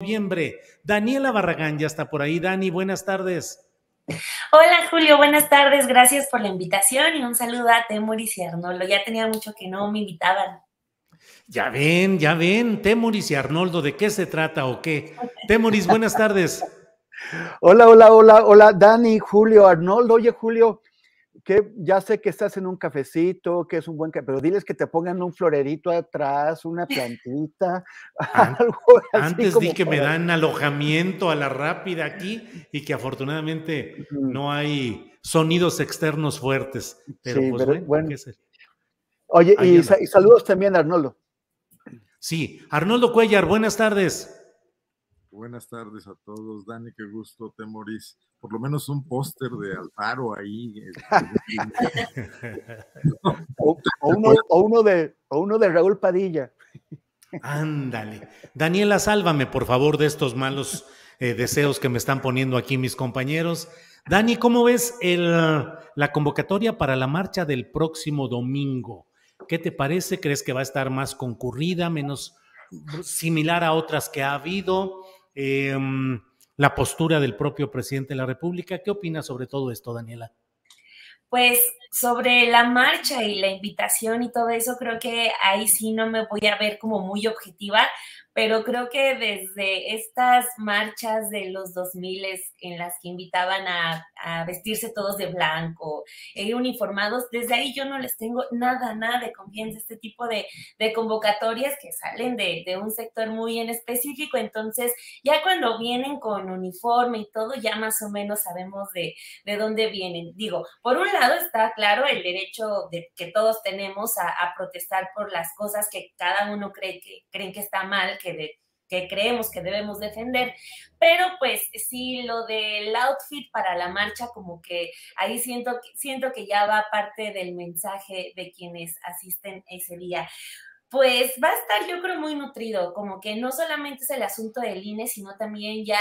Noviembre. Daniela Barragán ya está por ahí. Dani, buenas tardes. Hola Julio, buenas tardes, gracias por la invitación y un saludo a Temuris y Arnoldo. Ya tenía mucho que no me invitaban. Ya ven, Temuris y Arnoldo, ¿de qué se trata o qué? Temuris, buenas tardes. Hola, Dani, Julio, Arnoldo. Oye, Julio, que ya sé que estás en un cafecito, que es un buen café, pero diles que te pongan un florerito atrás, una plantita, An- algo así Antes di como que me para. dan alojamiento a la rápida aquí y que afortunadamente no hay sonidos externos fuertes. Pero Sí, pues pero bueno, bueno. ¿qué es? Oye, Ahí anda. y saludos también a Arnoldo. Sí, Arnoldo Cuellar, buenas tardes. Buenas tardes a todos. Dani, qué gusto, Temoris. Por lo menos un póster de Alfaro ahí. O uno de Raúl Padilla. Ándale. Daniela, sálvame, por favor, de estos malos deseos que me están poniendo aquí mis compañeros. Dani, ¿cómo ves la convocatoria para la marcha del próximo domingo? ¿Qué te parece? ¿Crees que va a estar más concurrida, menos similar a otras que ha habido? La postura del propio presidente de la República. ¿Qué opinas sobre todo esto, Daniela? Pues sobre la marcha y la invitación y todo eso, creo que ahí sí no me voy a ver como muy objetiva, pero creo que desde estas marchas de los 2000 en las que invitaban a vestirse todos de blanco, uniformados, desde ahí yo no les tengo nada de confianza, este tipo de convocatorias que salen de un sector muy en específico, entonces ya cuando vienen con uniforme y todo, ya más o menos sabemos de dónde vienen. Digo, por un lado está claro el derecho que todos tenemos a protestar por las cosas que cada uno creen que está mal, que creemos que debemos defender, pero pues sí, lo del outfit para la marcha, como que ahí siento que ya va parte del mensaje de quienes asisten ese día. Pues va a estar, yo creo, muy nutrido, como que no solamente es el asunto del INE, sino también ya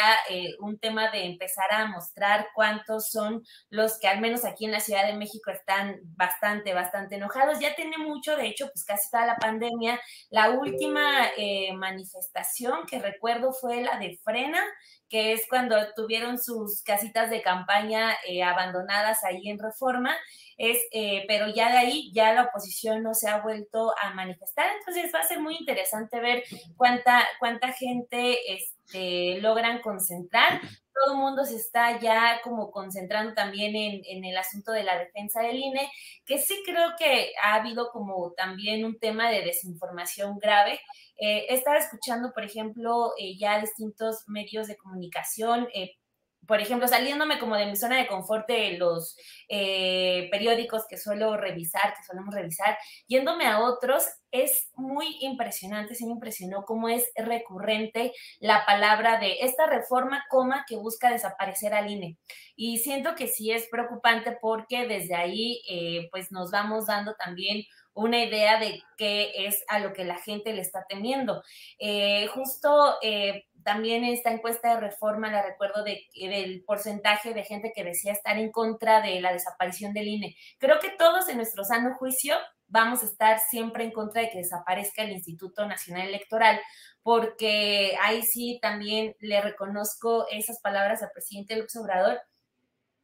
un tema de empezar a mostrar cuántos son los que al menos aquí en la Ciudad de México están bastante enojados. Ya tiene mucho, de hecho, pues casi toda la pandemia. La última manifestación que recuerdo fue la de Frena, que es cuando tuvieron sus casitas de campaña abandonadas ahí en Reforma, pero ya de ahí ya la oposición no se ha vuelto a manifestar, entonces va a ser muy interesante ver cuánta gente logran concentrar. Todo el mundo se está ya como concentrando también en el asunto de la defensa del INE, que sí creo que ha habido como también un tema de desinformación grave. Estaba escuchando, por ejemplo, ya distintos medios de comunicación, por ejemplo, saliéndome como de mi zona de confort de los periódicos que solemos revisar, yéndome a otros, es muy impresionante, sí me impresionó cómo es recurrente la palabra de esta reforma, que busca desaparecer al INE. Y siento que sí es preocupante porque desde ahí pues nos vamos dando también una idea de qué es a lo que la gente le está temiendo. También esta encuesta de Reforma, la recuerdo del porcentaje de gente que decía estar en contra de la desaparición del INE. Creo que todos en nuestro sano juicio vamos a estar siempre en contra de que desaparezca el Instituto Nacional Electoral, porque ahí sí también le reconozco esas palabras al presidente López Obrador,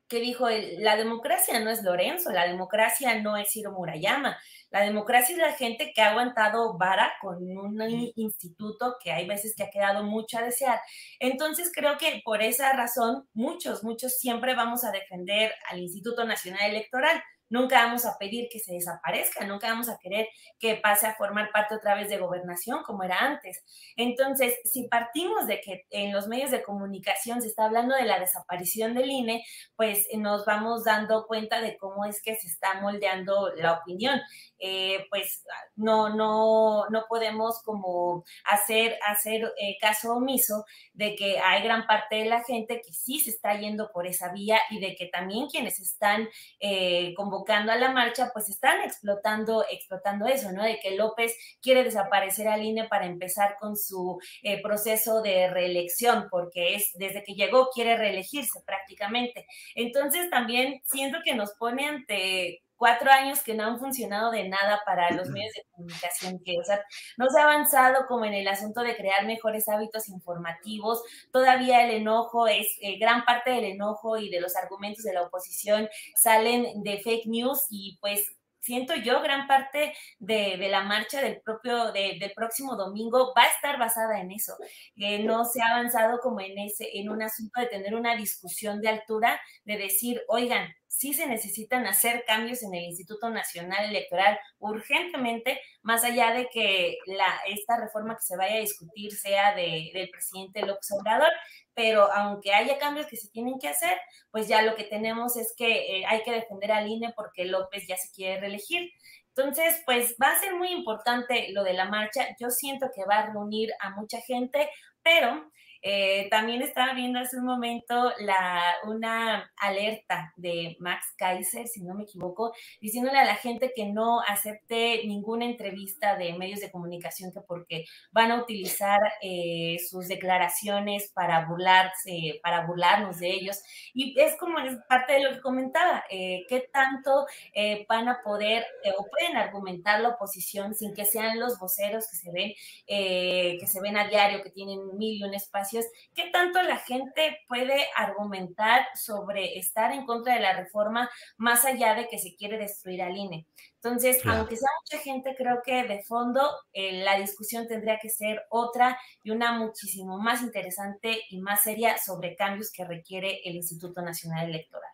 que dijo, la democracia no es Lorenzo, la democracia no es Ciro Murayama, la democracia es la gente que ha aguantado vara con un instituto que hay veces que ha quedado mucho a desear. Entonces creo que por esa razón muchos siempre vamos a defender al Instituto Nacional Electoral. Nunca vamos a pedir que se desaparezca, nunca vamos a querer que pase a formar parte otra vez de gobernación como era antes. Entonces, si partimos de que en los medios de comunicación se está hablando de la desaparición del INE, pues nos vamos dando cuenta de cómo es que se está moldeando la opinión. Pues no podemos como hacer caso omiso de que hay gran parte de la gente que sí se está yendo por esa vía y de que también quienes están convocando a la marcha pues están explotando eso, ¿no? De que López quiere desaparecer al INE para empezar con su proceso de reelección, porque es desde que llegó quiere reelegirse prácticamente. Entonces también siento que nos pone ante 4 años que no han funcionado de nada para los medios de comunicación, que, o sea, no se ha avanzado como en el asunto de crear mejores hábitos informativos. Todavía el enojo es, gran parte del enojo y de los argumentos de la oposición salen de fake news, y pues siento yo gran parte de la marcha del próximo domingo va a estar basada en eso. No se ha avanzado como en un asunto de tener una discusión de altura, de decir, oigan, sí se necesitan hacer cambios en el Instituto Nacional Electoral urgentemente, más allá de que esta reforma que se vaya a discutir sea del presidente López Obrador, pero aunque haya cambios que se tienen que hacer, pues ya lo que tenemos es que hay que defender al INE porque López ya se quiere reelegir. Entonces, pues va a ser muy importante lo de la marcha. Yo siento que va a reunir a mucha gente, pero también estaba viendo hace un momento una alerta de Max Kaiser, si no me equivoco, diciéndole a la gente que no acepte ninguna entrevista de medios de comunicación, que porque van a utilizar sus declaraciones para burlarnos de ellos. Y es como es parte de lo que comentaba, qué tanto van a poder o pueden argumentar la oposición sin que sean los voceros que se ven a diario, que tienen 1000 y un espacios. ¿Qué tanto la gente puede argumentar sobre estar en contra de la reforma más allá de que se quiere destruir al INE? Entonces, claro, aunque sea mucha gente, creo que de fondo la discusión tendría que ser otra y una muchísimo más interesante y más seria sobre cambios que requiere el Instituto Nacional Electoral.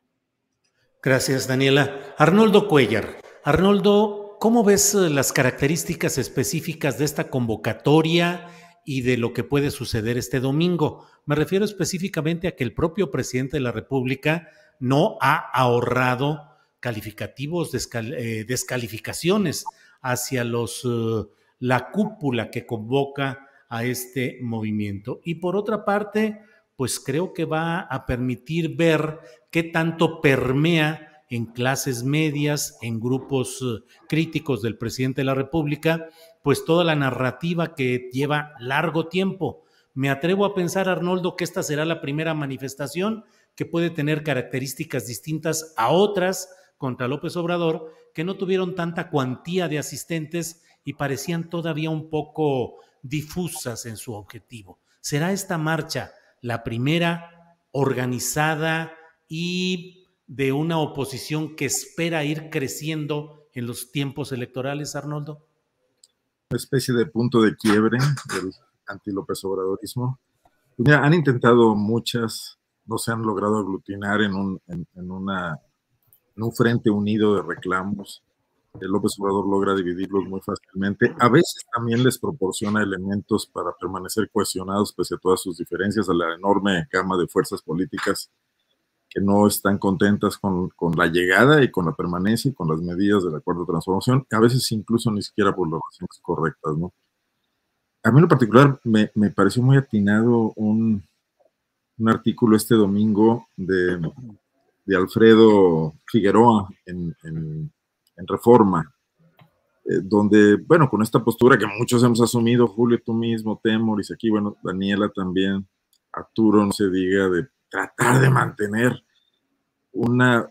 Gracias, Daniela. Arnoldo Cuellar. Arnoldo, ¿cómo ves las características específicas de esta convocatoria y de lo que puede suceder este domingo? Me refiero específicamente a que el propio presidente de la República no ha ahorrado calificativos, descalificaciones hacia la cúpula que convoca a este movimiento. Y por otra parte, pues creo que va a permitir ver qué tanto permea en clases medias, en grupos críticos del presidente de la República, pues toda la narrativa que lleva largo tiempo. Me atrevo a pensar, Arnoldo, que esta será la primera manifestación que puede tener características distintas a otras contra López Obrador, que no tuvieron tanta cuantía de asistentes y parecían todavía un poco difusas en su objetivo. ¿Será esta marcha la primera organizada y de una oposición que espera ir creciendo en los tiempos electorales, Arnoldo? Una especie de punto de quiebre del anti-López Obradorismo. Mira, han intentado muchas, no se han logrado aglutinar en un frente unido de reclamos. El López Obrador logra dividirlos muy fácilmente. A veces también les proporciona elementos para permanecer cohesionados pese a todas sus diferencias, a la enorme gama de fuerzas políticas que no están contentas con la llegada y con la permanencia y con las medidas de la Cuarta Transformación, a veces incluso ni siquiera por las razones correctas, ¿no? A mí en lo particular me pareció muy atinado un artículo este domingo de Alfredo Figueroa en Reforma, donde, bueno, con esta postura que muchos hemos asumido, Julio, tú mismo, Temoris, aquí, bueno, Daniela también, Arturo, no se diga, de tratar de mantener una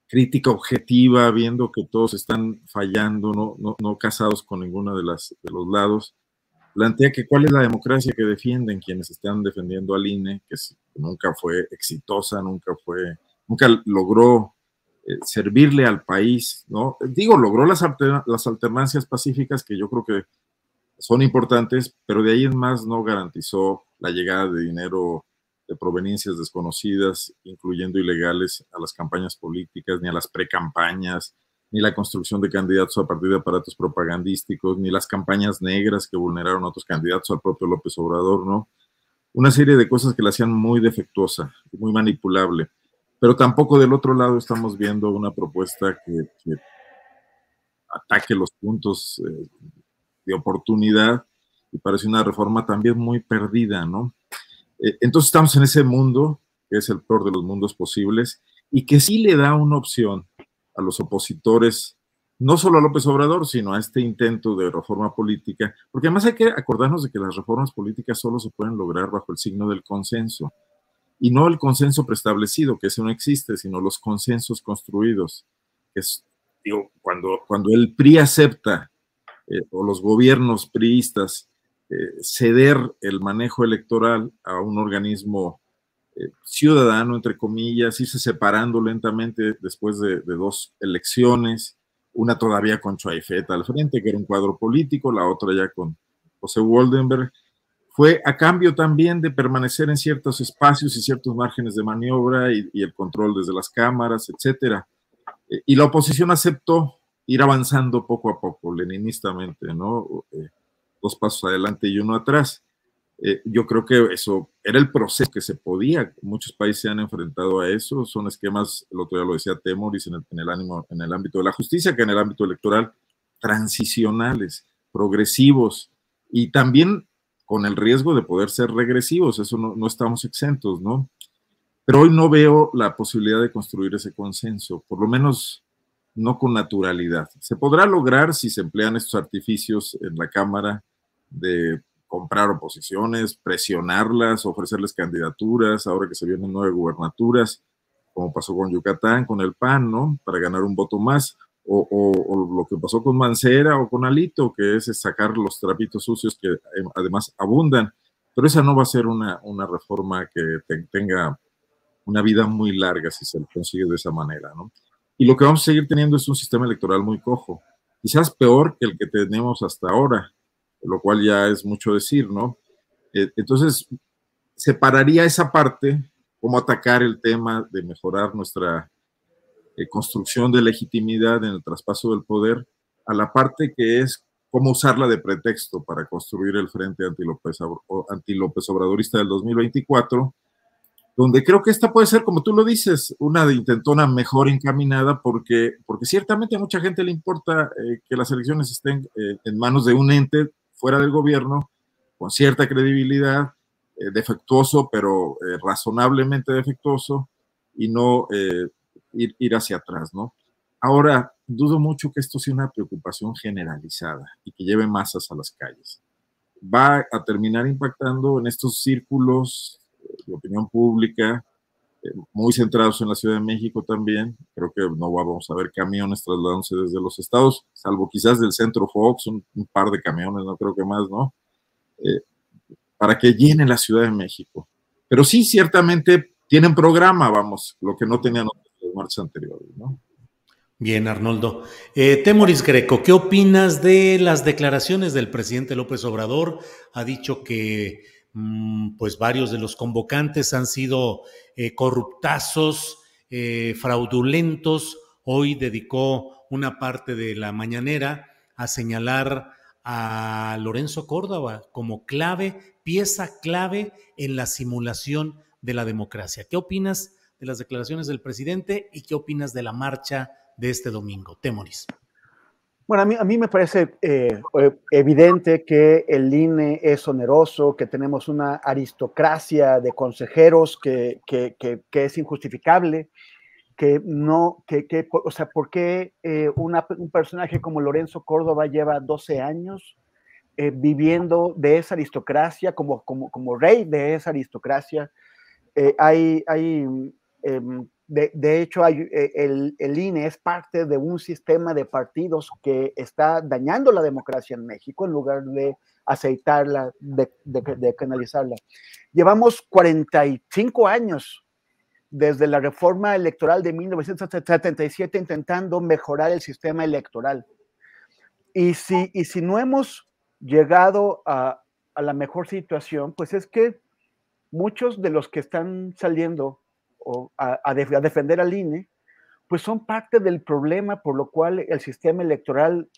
crítica objetiva, viendo que todos están fallando, no casados con ninguno de los lados. Plantea que cuál es la democracia que defienden quienes están defendiendo al INE, que nunca fue exitosa, nunca logró servirle al país, ¿no? Digo, logró las alternancias pacíficas que yo creo que son importantes, pero de ahí en más no garantizó la llegada de dinero de proveniencias desconocidas, incluyendo ilegales, a las campañas políticas, ni a las precampañas, ni la construcción de candidatos a partir de aparatos propagandísticos, ni las campañas negras que vulneraron a otros candidatos, al propio López Obrador, ¿no? Una serie de cosas que la hacían muy defectuosa, muy manipulable. Pero tampoco del otro lado estamos viendo una propuesta que ataque los puntos de oportunidad, y parece una reforma también muy perdida, ¿no? Entonces estamos en ese mundo, que es el peor de los mundos posibles, y que sí le da una opción a los opositores, no solo a López Obrador, sino a este intento de reforma política, porque además hay que acordarnos de que las reformas políticas solo se pueden lograr bajo el signo del consenso, y no el consenso preestablecido, que ese no existe, sino los consensos construidos, que es digo, cuando el PRI acepta, o los gobiernos priistas, ceder el manejo electoral a un organismo ciudadano, entre comillas, irse separando lentamente después de 2 elecciones, una todavía con Chuaifeta al frente, que era un cuadro político, la otra ya con José Woldenberg, fue a cambio también de permanecer en ciertos espacios y ciertos márgenes de maniobra y el control desde las cámaras, etcétera. Y la oposición aceptó ir avanzando poco a poco, leninistamente, ¿no? 2 pasos adelante y 1 atrás. Yo creo que eso era el proceso que se podía. Muchos países se han enfrentado a eso. Son esquemas, el otro día lo decía Temoris, en el ámbito de la justicia, que en el ámbito electoral, transicionales, progresivos, y también con el riesgo de poder ser regresivos. Eso no estamos exentos, ¿no? Pero hoy no veo la posibilidad de construir ese consenso, por lo menos no con naturalidad. Se podrá lograr si se emplean estos artificios en la Cámara de comprar oposiciones, presionarlas, ofrecerles candidaturas, ahora que se vienen 9 gubernaturas, como pasó con Yucatán, con el PAN, ¿no? Para ganar un voto más, o lo que pasó con Mancera o con Alito, que es sacar los trapitos sucios que además abundan. Pero esa no va a ser una reforma que tenga una vida muy larga si se lo consigue de esa manera, ¿no? Y lo que vamos a seguir teniendo es un sistema electoral muy cojo, quizás peor que el que tenemos hasta ahora, lo cual ya es mucho decir, ¿no? Entonces, separaría esa parte, cómo atacar el tema de mejorar nuestra construcción de legitimidad en el traspaso del poder, a la parte que es cómo usarla de pretexto para construir el frente anti-López Obradorista del 2024, donde creo que esta puede ser, como tú lo dices, una intentona mejor encaminada, porque ciertamente a mucha gente le importa que las elecciones estén en manos de un ente fuera del gobierno, con cierta credibilidad, defectuoso, pero razonablemente defectuoso, y no ir hacia atrás, ¿no? Ahora, dudo mucho que esto sea una preocupación generalizada y que lleve masas a las calles. Va a terminar impactando en estos círculos de opinión pública, muy centrados en la Ciudad de México también. Creo que no vamos a ver camiones trasladándose desde los estados, salvo quizás del Centro Fox, un par de camiones, no creo que más, ¿no? Para que llenen la Ciudad de México. Pero sí, ciertamente tienen programa, vamos, lo que no tenían las marchas anteriores, ¿no? Bien, Arnoldo. Temoris Greco, ¿qué opinas de las declaraciones del presidente López Obrador? Ha dicho que pues varios de los convocantes han sido corruptazos, fraudulentos. Hoy dedicó una parte de la mañanera a señalar a Lorenzo Córdoba como pieza clave en la simulación de la democracia. ¿Qué opinas de las declaraciones del presidente y qué opinas de la marcha de este domingo? Temoris. Bueno, a mí me parece evidente que el INE es oneroso, que tenemos una aristocracia de consejeros que es injustificable, o sea, ¿por qué un personaje como Lorenzo Córdoba lleva 12 años viviendo de esa aristocracia, como rey de esa aristocracia? De hecho, el INE es parte de un sistema de partidos que está dañando la democracia en México en lugar de aceitarla, de canalizarla. Llevamos 45 años desde la reforma electoral de 1977 intentando mejorar el sistema electoral. Y si no hemos llegado a la mejor situación, pues es que muchos de los que están saliendo a defender al INE, pues son parte del problema por lo cual el sistema electoral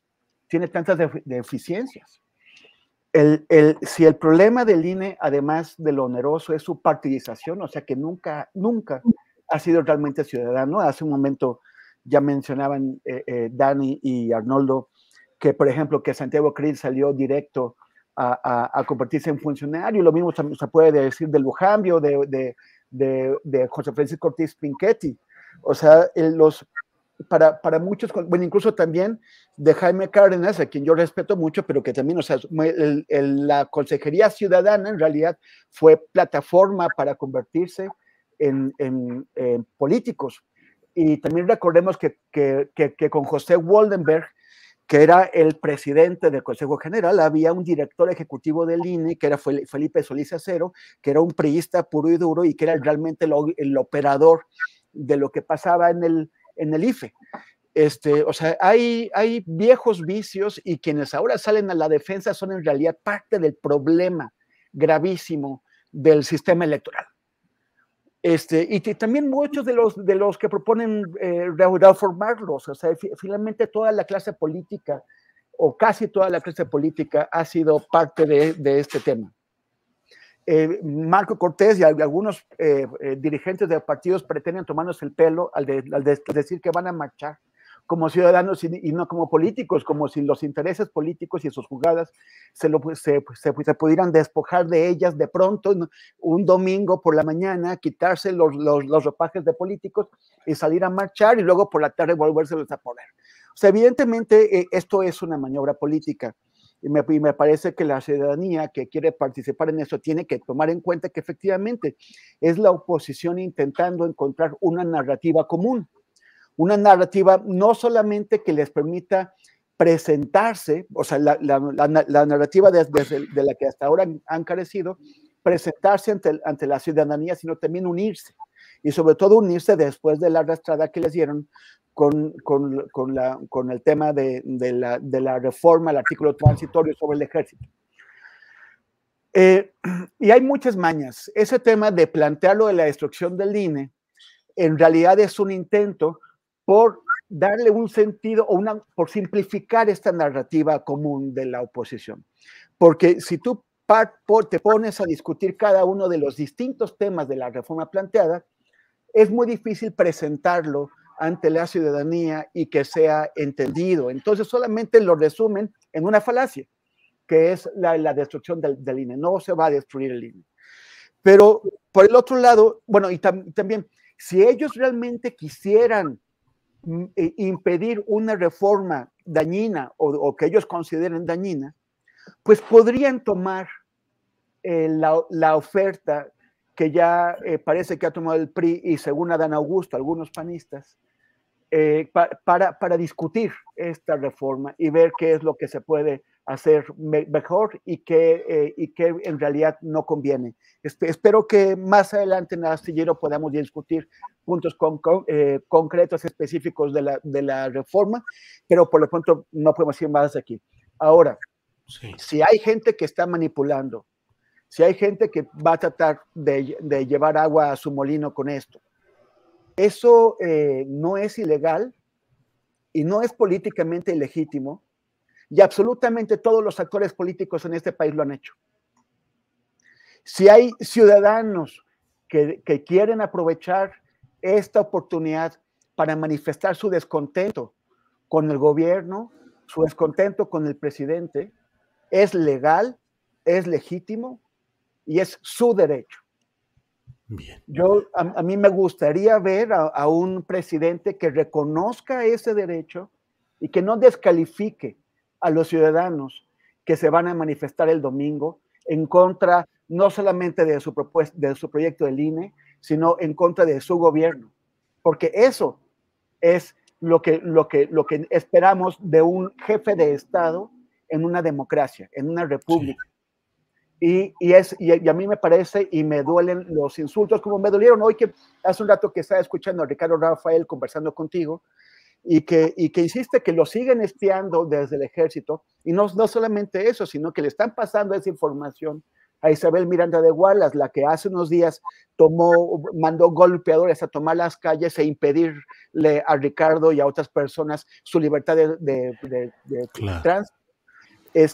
tiene tantas deficiencias. Si el problema del INE, además de lo oneroso, es su partidización, o sea que nunca ha sido realmente ciudadano. Hace un momento ya mencionaban Dani y Arnoldo que, por ejemplo, que Santiago Krill salió directo a convertirse en funcionario. Lo mismo se puede decir del Bujambio, de José Francisco Ortiz Pinchetti. O sea, para muchos, bueno, incluso también de Jaime Cárdenas, a quien yo respeto mucho, pero que también, o sea, la Consejería Ciudadana en realidad fue plataforma para convertirse en políticos. Y también recordemos que con José Woldenberg, que era el presidente del Consejo General, había un director ejecutivo del INE, que era Felipe Solís Acero, que era un priista puro y duro y que era realmente el operador de lo que pasaba en el IFE. O sea, hay viejos vicios y quienes ahora salen a la defensa son en realidad parte del problema gravísimo del sistema electoral. Y también muchos de los que proponen reformarlos, o sea, finalmente toda la clase política, o casi toda la clase política, ha sido parte de este tema. Marco Cortés y algunos dirigentes de partidos pretenden tomarnos el pelo al decir que van a marchar como ciudadanos y no como políticos, como si los intereses políticos y sus jugadas se pudieran despojar de ellas de pronto, un domingo por la mañana, quitarse los ropajes de políticos y salir a marchar y luego por la tarde volvérselos a poner. O sea, evidentemente esto es una maniobra política y me parece que la ciudadanía que quiere participar en eso tiene que tomar en cuenta que efectivamente es la oposición intentando encontrar una narrativa común. Una narrativa no solamente que les permita presentarse, o sea, la narrativa de la que hasta ahora han carecido, presentarse ante la ciudadanía, sino también unirse, y sobre todo unirse después de la arrastrada que les dieron con el tema de la reforma al artículo transitorio sobre el ejército. Y hay muchas mañas. Ese tema de plantearlo de la destrucción del INE, en realidad es un intento por darle un sentido por simplificar esta narrativa común de la oposición. Porque si tú te pones a discutir cada uno de los distintos temas de la reforma planteada, es muy difícil presentarlo ante la ciudadanía y que sea entendido. Entonces solamente lo resumen en una falacia, que es la destrucción del INE. No se va a destruir el INE. Pero por el otro lado, bueno, y también, si ellos realmente quisieran impedir una reforma dañina o que ellos consideren dañina, pues podrían tomar la oferta que ya parece que ha tomado el PRI y según Adán Augusto, algunos panistas, para discutir esta reforma y ver qué es lo que se puede hacer mejor y qué en realidad no conviene. Espero que más adelante en el astillero podamos discutir puntos concretos específicos de la reforma, pero por lo pronto no podemos ir más aquí. Ahora, sí, si hay gente que está manipulando, si hay gente que va a tratar de llevar agua a su molino con esto, eso no es ilegal y no es políticamente ilegítimo, y absolutamente todos los actores políticos en este país lo han hecho. Si hay ciudadanos que quieren aprovechar esta oportunidad para manifestar su descontento con el gobierno, su descontento con el presidente, es legal, es legítimo y es su derecho. Bien. A mí me gustaría ver a un presidente que reconozca ese derecho y que no descalifique a los ciudadanos que se van a manifestar el domingo en contra no solamente de su propuesta, de su proyecto del INE, sino en contra de su gobierno, porque eso es lo que esperamos de un jefe de Estado en una democracia, en una república. Sí. Y a mí me parece y me duelen los insultos, como me dolieron hoy, que hace un rato que estaba escuchando a Ricardo Rafael conversando contigo, y que insiste que lo siguen espiando desde el ejército, y no solamente eso, sino que le están pasando esa información a Isabel Miranda de Wallace, la que hace unos días mandó golpeadores a tomar las calles e impedirle a Ricardo y a otras personas su libertad de claro. tránsito.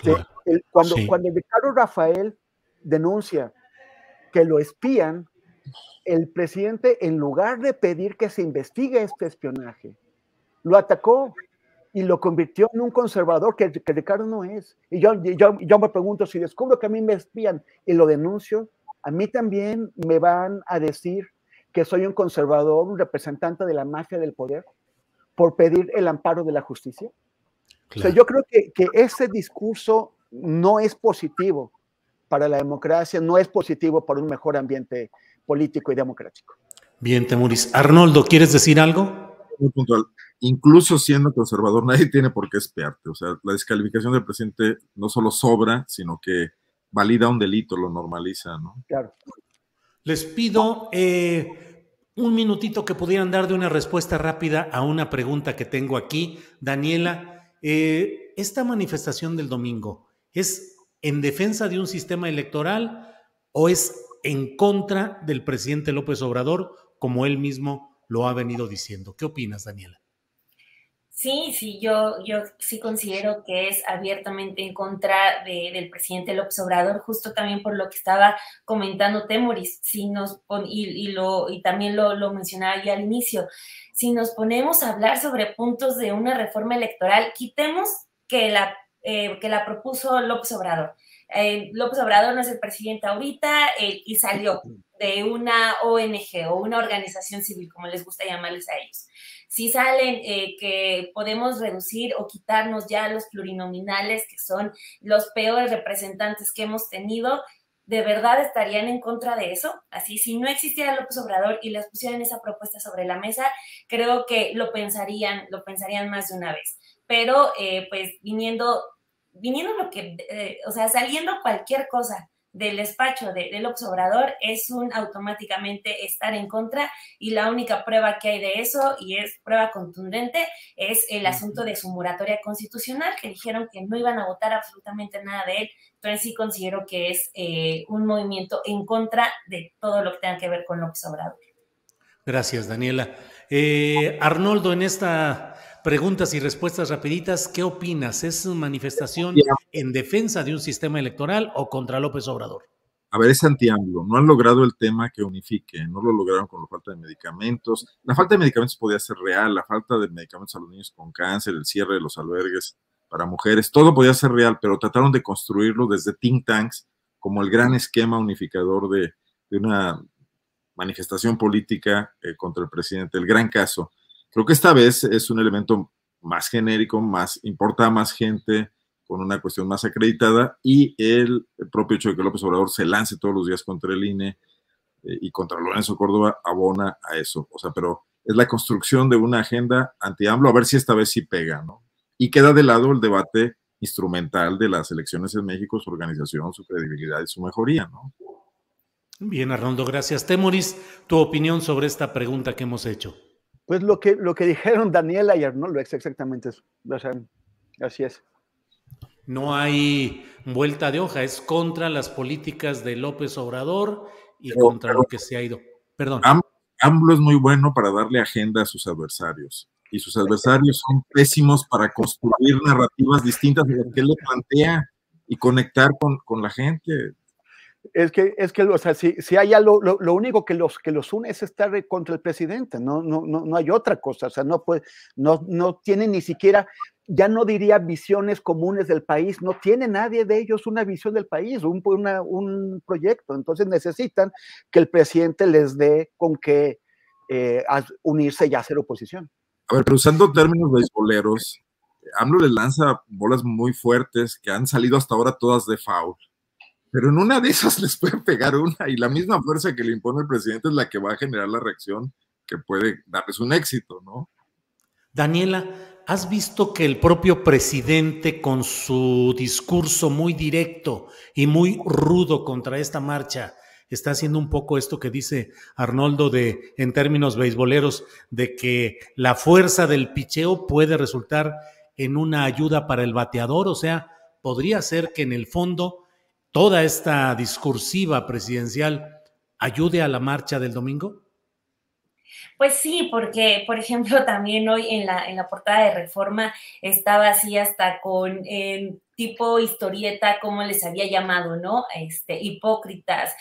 Claro. Cuando Ricardo Rafael denuncia que lo espían, el presidente, en lugar de pedir que se investigue este espionaje, lo atacó y lo convirtió en un conservador que Ricardo no es. Y yo me pregunto, si descubro que a mí me espían y lo denuncio, a mí también me van a decir que soy un conservador, un representante de la mafia del poder, por pedir el amparo de la justicia. Claro. O sea, yo creo que ese discurso no es positivo para la democracia, no es positivo para un mejor ambiente político y democrático. Bien, Temuris. Arnoldo, ¿quieres decir algo? muy puntual. Incluso siendo conservador, nadie tiene por qué espiarte. O sea, la descalificación del presidente no solo sobra, sino que valida un delito, lo normaliza, ¿no? Claro. Les pido un minutito que pudieran dar de una respuesta rápida a una pregunta que tengo aquí. Daniela, ¿esta manifestación del domingo es en defensa de un sistema electoral o es en contra del presidente López Obrador, como él mismo lo ha venido diciendo? ¿Qué opinas, Daniela? Sí, yo sí considero que es abiertamente en contra del presidente López Obrador, justo también por lo que estaba comentando Temoris, y también lo mencionaba yo al inicio. Si nos ponemos a hablar sobre puntos de una reforma electoral, quitemos que la propuso López Obrador. López Obrador no es el presidente ahorita y salió de una ONG o una organización civil, como les gusta llamarles a ellos. Si salen que podemos reducir o quitarnos ya los plurinominales, que son los peores representantes que hemos tenido, ¿de verdad estarían en contra de eso? Así, si no existiera López Obrador y les pusieran esa propuesta sobre la mesa, creo que lo pensarían más de una vez. Pero, pues, viniendo lo que, o sea, saliendo cualquier cosa del despacho de López Obrador es automáticamente estar en contra, y la única prueba que hay de eso, y es prueba contundente, es el asunto de su moratoria constitucional, que dijeron que no iban a votar absolutamente nada de él. Entonces sí considero que es un movimiento en contra de todo lo que tenga que ver con López Obrador. Gracias, Daniela. Arnoldo, en esta preguntas y respuestas rapiditas, ¿qué opinas? ¿Es una manifestación en defensa de un sistema electoral o contra López Obrador? A ver, es anti-AMLO. No han logrado el tema que unifique. No lo lograron con la falta de medicamentos. La falta de medicamentos podía ser real. La falta de medicamentos a los niños con cáncer, el cierre de los albergues para mujeres, todo podía ser real, pero trataron de construirlo desde think tanks como el gran esquema unificador de una manifestación política contra el presidente. El gran caso. Creo que esta vez es un elemento más genérico, importa a más gente, con una cuestión más acreditada, y el propio hecho de que López Obrador se lance todos los días contra el INE y contra Lorenzo Córdoba abona a eso. O sea, pero es la construcción de una agenda anti-AMLO, a ver si esta vez sí pega, ¿no? Y queda de lado el debate instrumental de las elecciones en México, su organización, su credibilidad y su mejoría, ¿no? Bien, Arnoldo, gracias. Temoris, tu opinión sobre esta pregunta que hemos hecho. Pues lo que dijeron Daniela y Arnoldo es exactamente eso. O sea, así es. No hay vuelta de hoja, es contra las políticas de López Obrador y contra lo que se ha ido. Perdón. AMLO es muy bueno para darle agenda a sus adversarios, y sus adversarios son pésimos para construir narrativas distintas de lo que él le plantea y conectar con la gente. Es que o sea, si hay algo, lo único que los une es estar contra el presidente, no hay otra cosa. O sea, no tiene ni siquiera, ya no diría visiones comunes del país, no tiene nadie de ellos una visión del país, un proyecto. Entonces necesitan que el presidente les dé con qué unirse y hacer oposición. A ver, pero usando términos beisboleros, AMLO le lanza bolas muy fuertes que han salido hasta ahora todas de foul. Pero en una de esas les puede pegar una, y la misma fuerza que le impone el presidente es la que va a generar la reacción que puede darles un éxito, ¿no? Daniela, ¿has visto que el propio presidente, con su discurso muy directo y muy rudo contra esta marcha, está haciendo un poco esto que dice Arnoldo en términos beisboleros, de que la fuerza del picheo puede resultar en una ayuda para el bateador? O sea, podría ser que en el fondo toda esta discursiva presidencial ayude a la marcha del domingo. Pues sí, porque, por ejemplo, también hoy en la portada de Reforma estaba así hasta con tipo historieta, como les había llamado, ¿no? Hipócritas,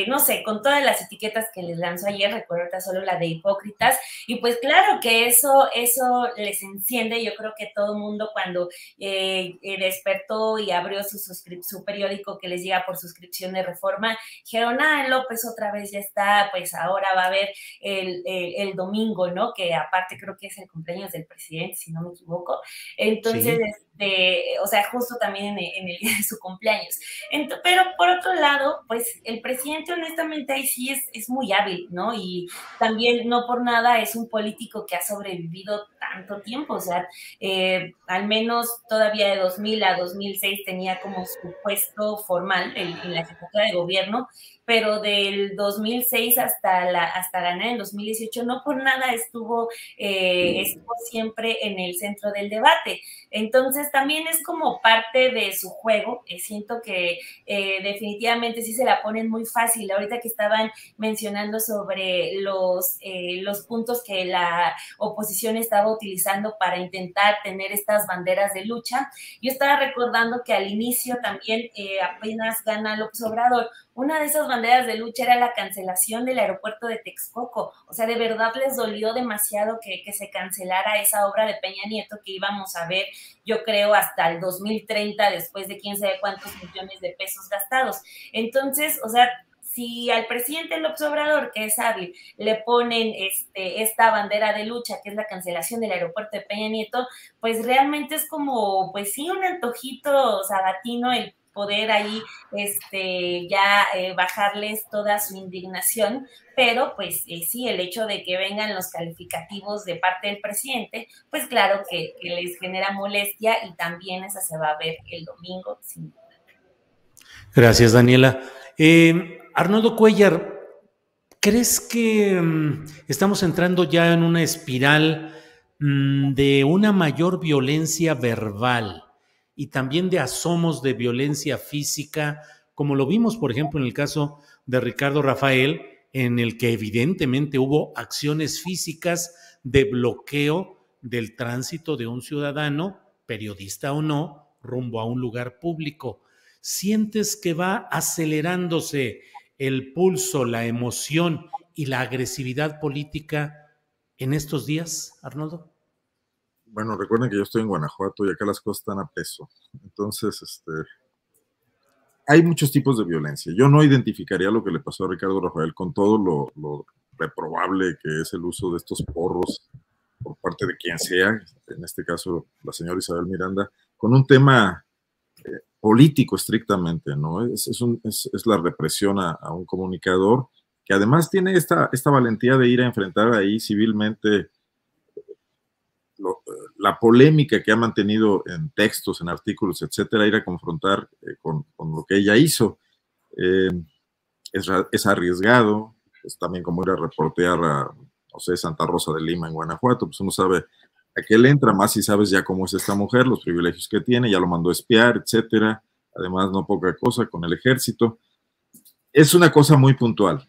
no sé, con todas las etiquetas que les lanzó ayer, recuerdo solo la de hipócritas, y pues claro que eso les enciende. Yo creo que todo el mundo cuando despertó y abrió su periódico que les llega por suscripción de Reforma, dijeron, López otra vez ya está, pues ahora va a haber el domingo, ¿no? Que aparte creo que es el cumpleaños del presidente, si no me equivoco. Entonces, sí. o sea, justo también en el día de su cumpleaños. Pero por otro lado, pues el presidente honestamente ahí sí es muy hábil, ¿no? Y también no por nada es un político que ha sobrevivido tanto tiempo, o sea, al menos todavía de 2000 a 2006 tenía como su puesto formal en la Jefatura de Gobierno, pero del 2006 hasta ganar en 2018, no por nada estuvo siempre en el centro del debate. Entonces también es como parte de su juego. Siento que definitivamente sí se la ponen muy fácil. Ahorita que estaban mencionando sobre los puntos que la oposición estaba utilizando para intentar tener estas banderas de lucha, yo estaba recordando que al inicio también apenas gana López Obrador, una de esas banderas de lucha era la cancelación del aeropuerto de Texcoco. O sea, de verdad les dolió demasiado que se cancelara esa obra de Peña Nieto que íbamos a ver, yo creo, hasta el 2030, después de quién sabe cuántos millones de pesos gastados. Entonces, o sea, si al presidente López Obrador, que es hábil, le ponen esta bandera de lucha, que es la cancelación del aeropuerto de Peña Nieto, pues realmente es como, pues sí, un antojito sabatino el poder ahí bajarles toda su indignación, pero pues sí, el hecho de que vengan los calificativos de parte del presidente, pues claro que les genera molestia y también esa se va a ver el domingo, sin duda. Gracias, Daniela. Arnoldo Cuellar, ¿crees que estamos entrando ya en una espiral de una mayor violencia verbal y también de asomos de violencia física, como lo vimos, por ejemplo, en el caso de Ricardo Rafael, en el que evidentemente hubo acciones físicas de bloqueo del tránsito de un ciudadano, periodista o no, rumbo a un lugar público? ¿Sientes que va acelerándose el pulso, la emoción y la agresividad política en estos días, Arnoldo? Bueno, recuerden que yo estoy en Guanajuato y acá las cosas están a peso. Entonces, hay muchos tipos de violencia. Yo no identificaría lo que le pasó a Ricardo Rafael con todo lo reprobable que es el uso de estos porros por parte de quien sea, en este caso la señora Isabel Miranda, con un tema político estrictamente, ¿no? Es la represión a un comunicador que además tiene esta valentía de ir a enfrentar ahí civilmente la polémica que ha mantenido en textos, en artículos, etcétera, ir a confrontar con lo que ella hizo. Es arriesgado, es también como ir a reportear a, no sé, Santa Rosa de Lima en Guanajuato, pues uno sabe a qué le entra, más si sabes ya cómo es esta mujer, los privilegios que tiene, ya lo mandó a espiar, etcétera. Además, no poca cosa con el ejército. Es una cosa muy puntual.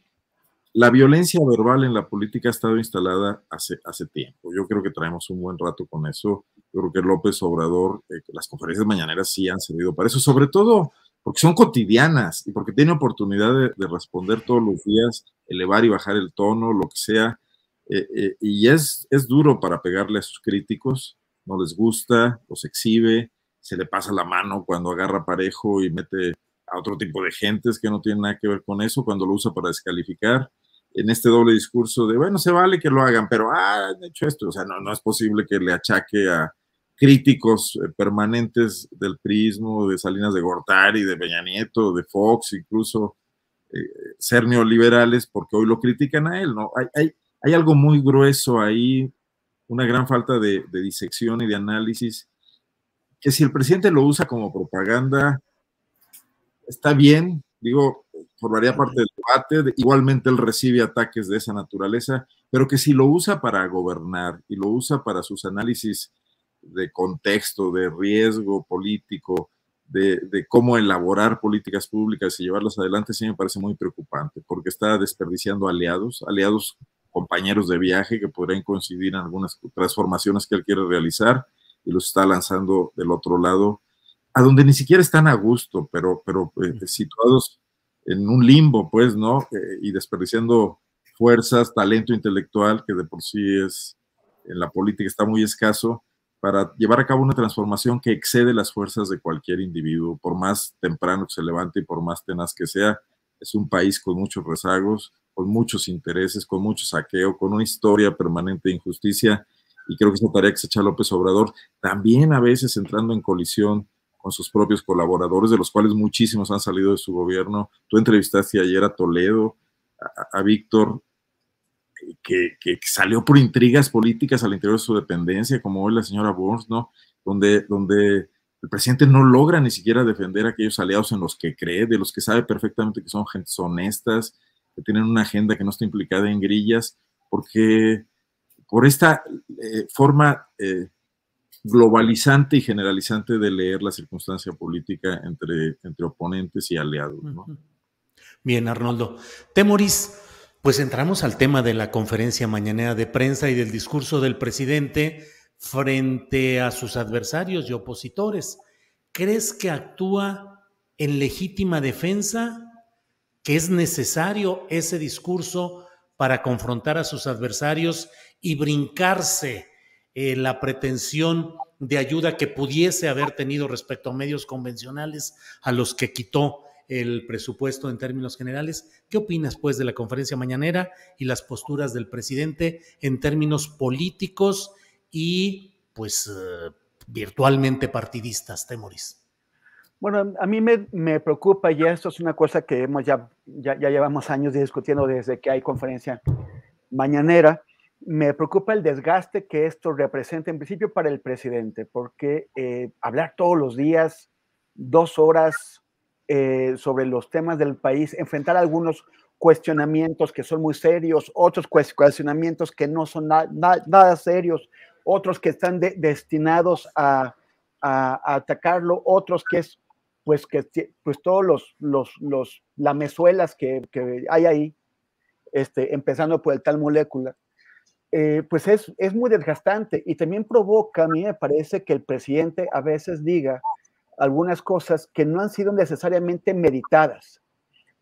La violencia verbal en la política ha estado instalada hace tiempo. Yo creo que traemos un buen rato con eso. Yo creo que López Obrador, las conferencias mañaneras sí han servido para eso, sobre todo porque son cotidianas y porque tiene oportunidad de responder todos los días, elevar y bajar el tono, lo que sea. Y es duro para pegarle a sus críticos, no les gusta, los exhibe, se le pasa la mano cuando agarra parejo y mete a otro tipo de gentes que no tienen nada que ver con eso, cuando lo usa para descalificar, en este doble discurso de, bueno, se vale que lo hagan, pero, han hecho esto, o sea, no es posible que le achaque a críticos permanentes del priismo, de Salinas de Gortari, de Peña Nieto, de Fox, incluso ser neoliberales, porque hoy lo critican a él, ¿no? Hay algo muy grueso ahí, una gran falta de disección y de análisis, que si el presidente lo usa como propaganda, está bien, digo, formaría parte del debate, igualmente él recibe ataques de esa naturaleza, pero que si lo usa para gobernar y lo usa para sus análisis de contexto, de riesgo político, de cómo elaborar políticas públicas y llevarlas adelante, sí me parece muy preocupante, porque está desperdiciando aliados, compañeros de viaje que podrían coincidir en algunas transformaciones que él quiere realizar y los está lanzando del otro lado, a donde ni siquiera están a gusto, pero situados en un limbo, pues, ¿no? Y desperdiciando fuerzas, talento intelectual, que de por sí en la política está muy escaso, para llevar a cabo una transformación que excede las fuerzas de cualquier individuo, por más temprano que se levante y por más tenaz que sea. Es un país con muchos rezagos, con muchos intereses, con mucho saqueo, con una historia permanente de injusticia, y creo que esa tarea que se echa López Obrador, también a veces entrando en colisión con sus propios colaboradores, de los cuales muchísimos han salido de su gobierno. Tú entrevistaste ayer a Toledo, a Víctor, que salió por intrigas políticas al interior de su dependencia, como hoy la señora Burns, ¿no? Donde el presidente no logra ni siquiera defender a aquellos aliados en los que cree, de los que sabe perfectamente que son gentes honestas, que tienen una agenda que no está implicada en grillas, porque por esta forma globalizante y generalizante de leer la circunstancia política entre oponentes y aliados, ¿no? Bien, Arnoldo. Temoris, pues entramos al tema de la conferencia mañanera de prensa y del discurso del presidente frente a sus adversarios y opositores. ¿Crees que actúa en legítima defensa? ¿Que es necesario ese discurso para confrontar a sus adversarios y brincarse la pretensión de ayuda que pudiese haber tenido respecto a medios convencionales a los que quitó el presupuesto en términos generales? ¿Qué opinas, pues, de la conferencia mañanera y las posturas del presidente en términos políticos y, pues, virtualmente partidistas, Temoris? Bueno, a mí me preocupa, y esto es una cosa que ya llevamos años discutiendo desde que hay conferencia mañanera. Me preocupa el desgaste que esto representa, en principio, para el presidente, porque hablar todos los días, 2 horas sobre los temas del país, enfrentar algunos cuestionamientos que son muy serios, otros cuestionamientos que no son nada serios, otros que están destinados a atacarlo, otros que es pues todos los lamezuelas que hay ahí, empezando por el tal molécula, pues es muy desgastante, y también provoca, a mí me parece, que el presidente a veces diga algunas cosas que no han sido necesariamente meditadas,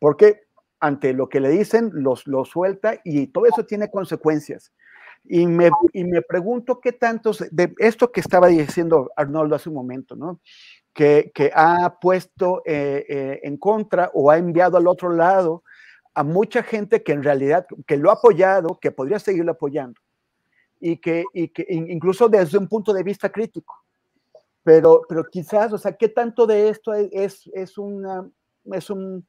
porque ante lo que le dicen, lo suelta, y todo eso tiene consecuencias. Y me pregunto qué tantos, de esto que estaba diciendo Arnoldo hace un momento, ¿no? Que ha puesto en contra o ha enviado al otro lado a mucha gente que en realidad, que lo ha apoyado, que podría seguirlo apoyando, y que incluso desde un punto de vista crítico. Pero quizás, o sea, ¿qué tanto de esto es un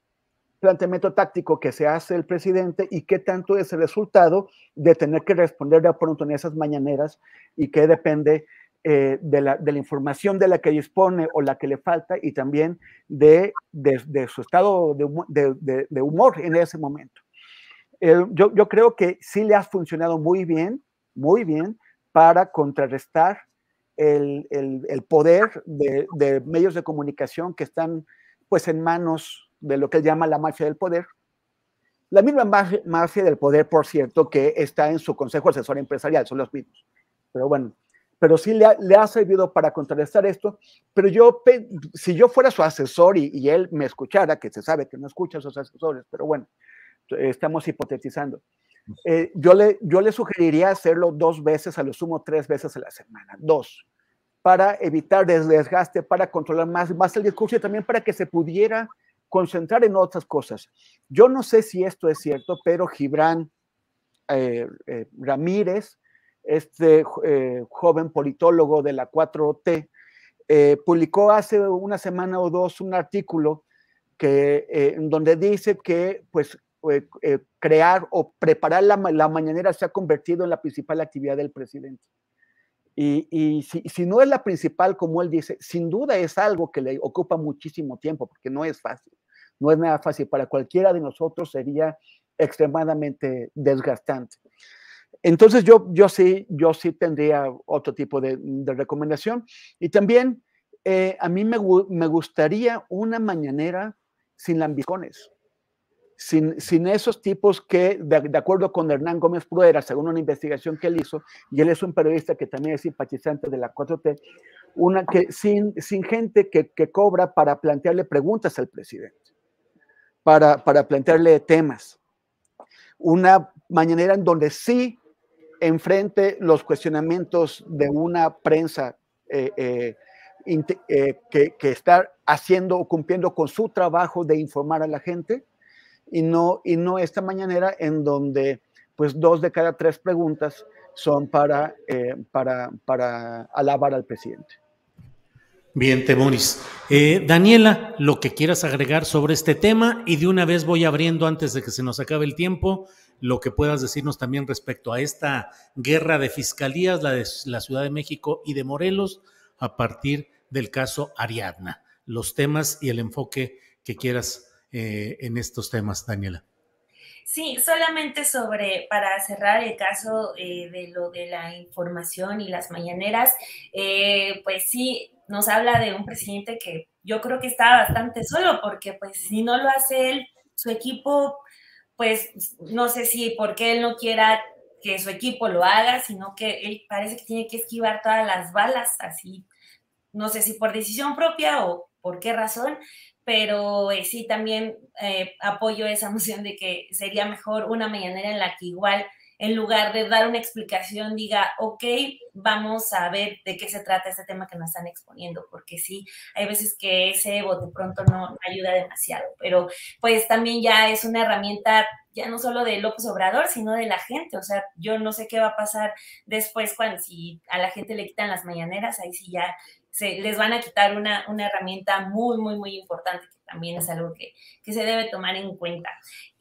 planteamiento táctico que se hace el presidente, y qué tanto es el resultado de tener que responder de pronto en esas mañaneras, y qué depende de la información de la que dispone o la que le falta, y también de su estado de humor en ese momento? Yo creo que sí le ha funcionado muy bien para contrarrestar el poder de medios de comunicación que están, pues, en manos de lo que él llama la mafia del poder. La misma mafia del poder, por cierto, que está en su consejo asesor empresarial, son los mismos. Pero bueno, pero sí le ha servido para contrarrestar esto. Pero si yo fuera su asesor y él me escuchara, que se sabe que no escucha a sus asesores, pero bueno, estamos hipotetizando. Yo le sugeriría hacerlo 2 veces, a lo sumo 3 veces a la semana, 2, para evitar desgaste, para controlar más el discurso, y también para que se pudiera concentrar en otras cosas. Yo no sé si esto es cierto, pero Gibran Ramírez, joven politólogo de la 4T, publicó hace una semana o 2 un artículo donde dice que, pues, crear o preparar la mañanera se ha convertido en la principal actividad del presidente. Y si no es la principal, como él dice, sin duda es algo que le ocupa muchísimo tiempo, porque no es fácil, no es nada fácil. Para cualquiera de nosotros sería extremadamente desgastante. Entonces yo sí tendría otro tipo de recomendación. Y también a mí me gustaría una mañanera sin lambiscones, sin esos tipos que, de acuerdo con Hernán Gómez Pruera, según una investigación que él hizo, y él es un periodista que también es simpatizante de la 4T, sin gente que cobra para plantearle preguntas al presidente, para plantearle temas. Una mañanera en donde sí enfrente los cuestionamientos de una prensa que está haciendo o cumpliendo con su trabajo de informar a la gente, y no esta mañanera en donde, pues, 2 de cada 3 preguntas son para alabar al presidente. Bien, Temoris. Daniela, lo que quieras agregar sobre este tema, y de una vez voy abriendo antes de que se nos acabe el tiempo, lo que puedas decirnos también respecto a esta guerra de fiscalías, la de la Ciudad de México y de Morelos, a partir del caso Ariadna. Los temas y el enfoque que quieras en estos temas, Daniela. Sí, solamente para cerrar el caso de lo de la información y las mañaneras, pues sí, nos habla de un presidente que yo creo que está bastante solo, porque pues si no lo hace él, su equipo, pues no sé si porque él no quiera que su equipo lo haga, sino que él parece que tiene que esquivar todas las balas, así, no sé si por decisión propia o por qué razón, pero sí también apoyo esa moción de que sería mejor una mañanera en la que igual, en lugar de dar una explicación, diga, ok, vamos a ver de qué se trata este tema que nos están exponiendo, porque sí, hay veces que ese bote pronto no ayuda demasiado, pero pues también ya es una herramienta ya no solo de López Obrador, sino de la gente, o sea, yo no sé qué va a pasar después cuando si a la gente le quitan las mañaneras, ahí sí ya les van a quitar una herramienta muy, muy, muy importante, que también es algo que se debe tomar en cuenta.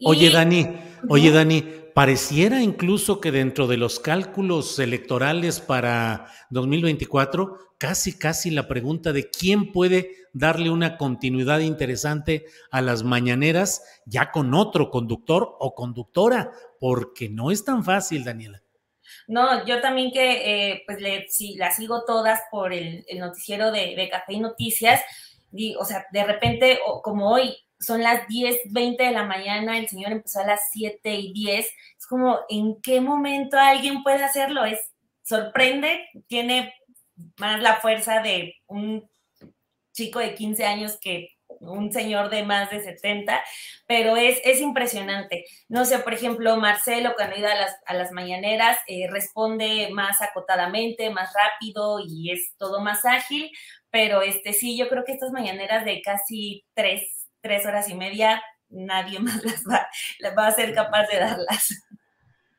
Oye, Dani, pareciera incluso que dentro de los cálculos electorales para 2024, casi la pregunta de quién puede darle una continuidad interesante a las mañaneras ya con otro conductor o conductora, porque no es tan fácil, Daniela. No, yo también que pues las sigo todas por el noticiero de Café y Noticias, o sea, de repente, como hoy, son las 10:20 de la mañana, el señor empezó a las 7:10, es como, ¿en qué momento alguien puede hacerlo? Sorprende, tiene más la fuerza de un chico de 15 años que un señor de más de 70, pero es impresionante. No sé, por ejemplo, Marcelo, cuando iba a las mañaneras, responde más acotadamente, más rápido y es todo más ágil, pero sí, yo creo que estas mañaneras de casi 3 horas y media, nadie más las va a ser capaz de darlas.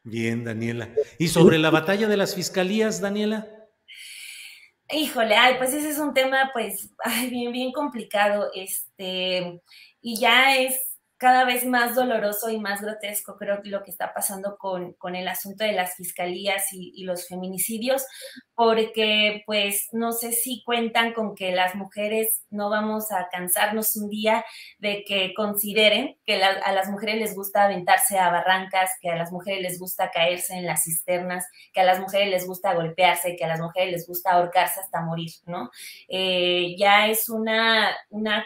Bien, Daniela. ¿Y sobre la batalla de las fiscalías, Daniela? Híjole, pues ese es un tema, pues, bien, bien complicado, y ya es cada vez más doloroso y más grotesco, creo que lo que está pasando con el asunto de las fiscalías y los feminicidios, porque, pues, no sé si cuentan con que las mujeres no vamos a cansarnos un día de que consideren que a las mujeres les gusta aventarse a barrancas, que a las mujeres les gusta caerse en las cisternas, que a las mujeres les gusta golpearse, que a las mujeres les gusta ahorcarse hasta morir, ¿no? Ya es una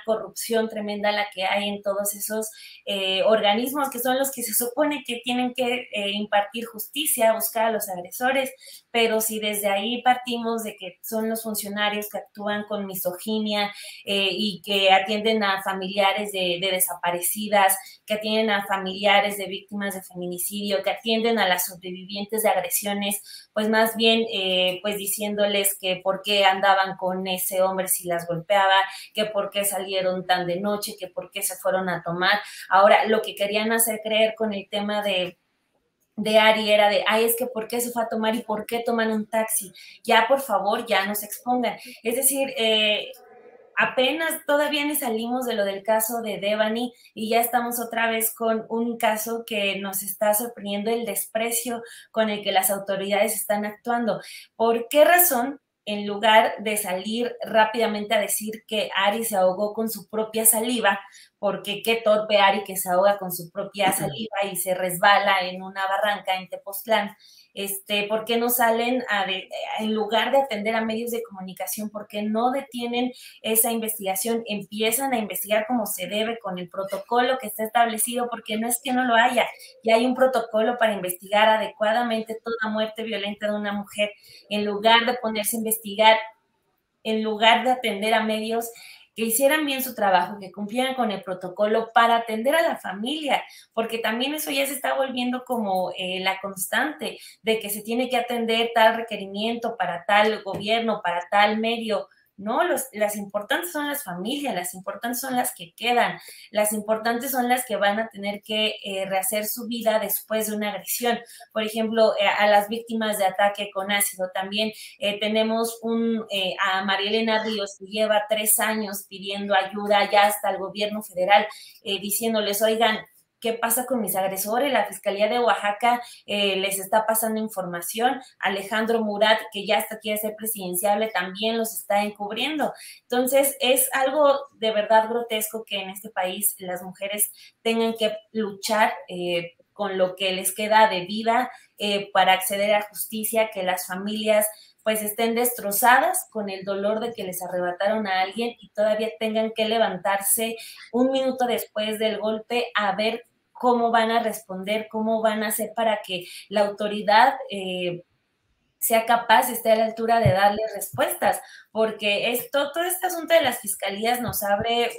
corrupción tremenda la que hay en todos esos organismos que son los que se supone que tienen que impartir justicia, buscar a los agresores, pero si desde ahí partimos de que son los funcionarios que actúan con misoginia y que atienden a familiares de desaparecidas, que atienden a familiares de víctimas de feminicidio, que atienden a las sobrevivientes de agresiones, pues más bien pues diciéndoles que por qué andaban con ese hombre si las golpeaba, que por qué salieron tan de noche, que por qué se fueron a tomar. Ahora, lo que querían hacer creer con el tema de Ari era es que ¿por qué se fue a tomar y por qué toman un taxi? Ya, por favor, ya no se expongan. Es decir, apenas todavía ni salimos de lo del caso de Devani y ya estamos otra vez con un caso que nos está sorprendiendo el desprecio con el que las autoridades están actuando. ¿Por qué razón? En lugar de salir rápidamente a decir que Ari se ahogó con su propia saliva, porque qué torpe Ari que se ahoga con su propia saliva y se resbala en una barranca en Tepoztlán. ¿Por qué no salen en lugar de atender a medios de comunicación, por qué no detienen esa investigación, empiezan a investigar como se debe con el protocolo que está establecido, porque no es que no lo haya, ya hay un protocolo para investigar adecuadamente toda muerte violenta de una mujer, en lugar de ponerse a investigar, en lugar de atender a medios que hicieran bien su trabajo, que cumplieran con el protocolo para atender a la familia, porque también eso ya se está volviendo como la constante de que se tiene que atender tal requerimiento para tal gobierno, para tal medio. No, las importantes son las familias, las importantes son las que quedan, las importantes son las que van a tener que rehacer su vida después de una agresión. Por ejemplo, a las víctimas de ataque con ácido. También tenemos a María Elena Ríos, que lleva 3 años pidiendo ayuda ya hasta el gobierno federal, diciéndoles, oigan, ¿qué pasa con mis agresores? La Fiscalía de Oaxaca les está pasando información. Alejandro Murat, que ya hasta quiere ser presidenciable, también los está encubriendo. Entonces, es algo de verdad grotesco que en este país las mujeres tengan que luchar con lo que les queda de vida para acceder a justicia, que las familias pues estén destrozadas con el dolor de que les arrebataron a alguien y todavía tengan que levantarse un minuto después del golpe a ver cómo van a responder, cómo van a hacer para que la autoridad sea capaz, esté a la altura de darles respuestas, porque todo este asunto de las fiscalías nos abre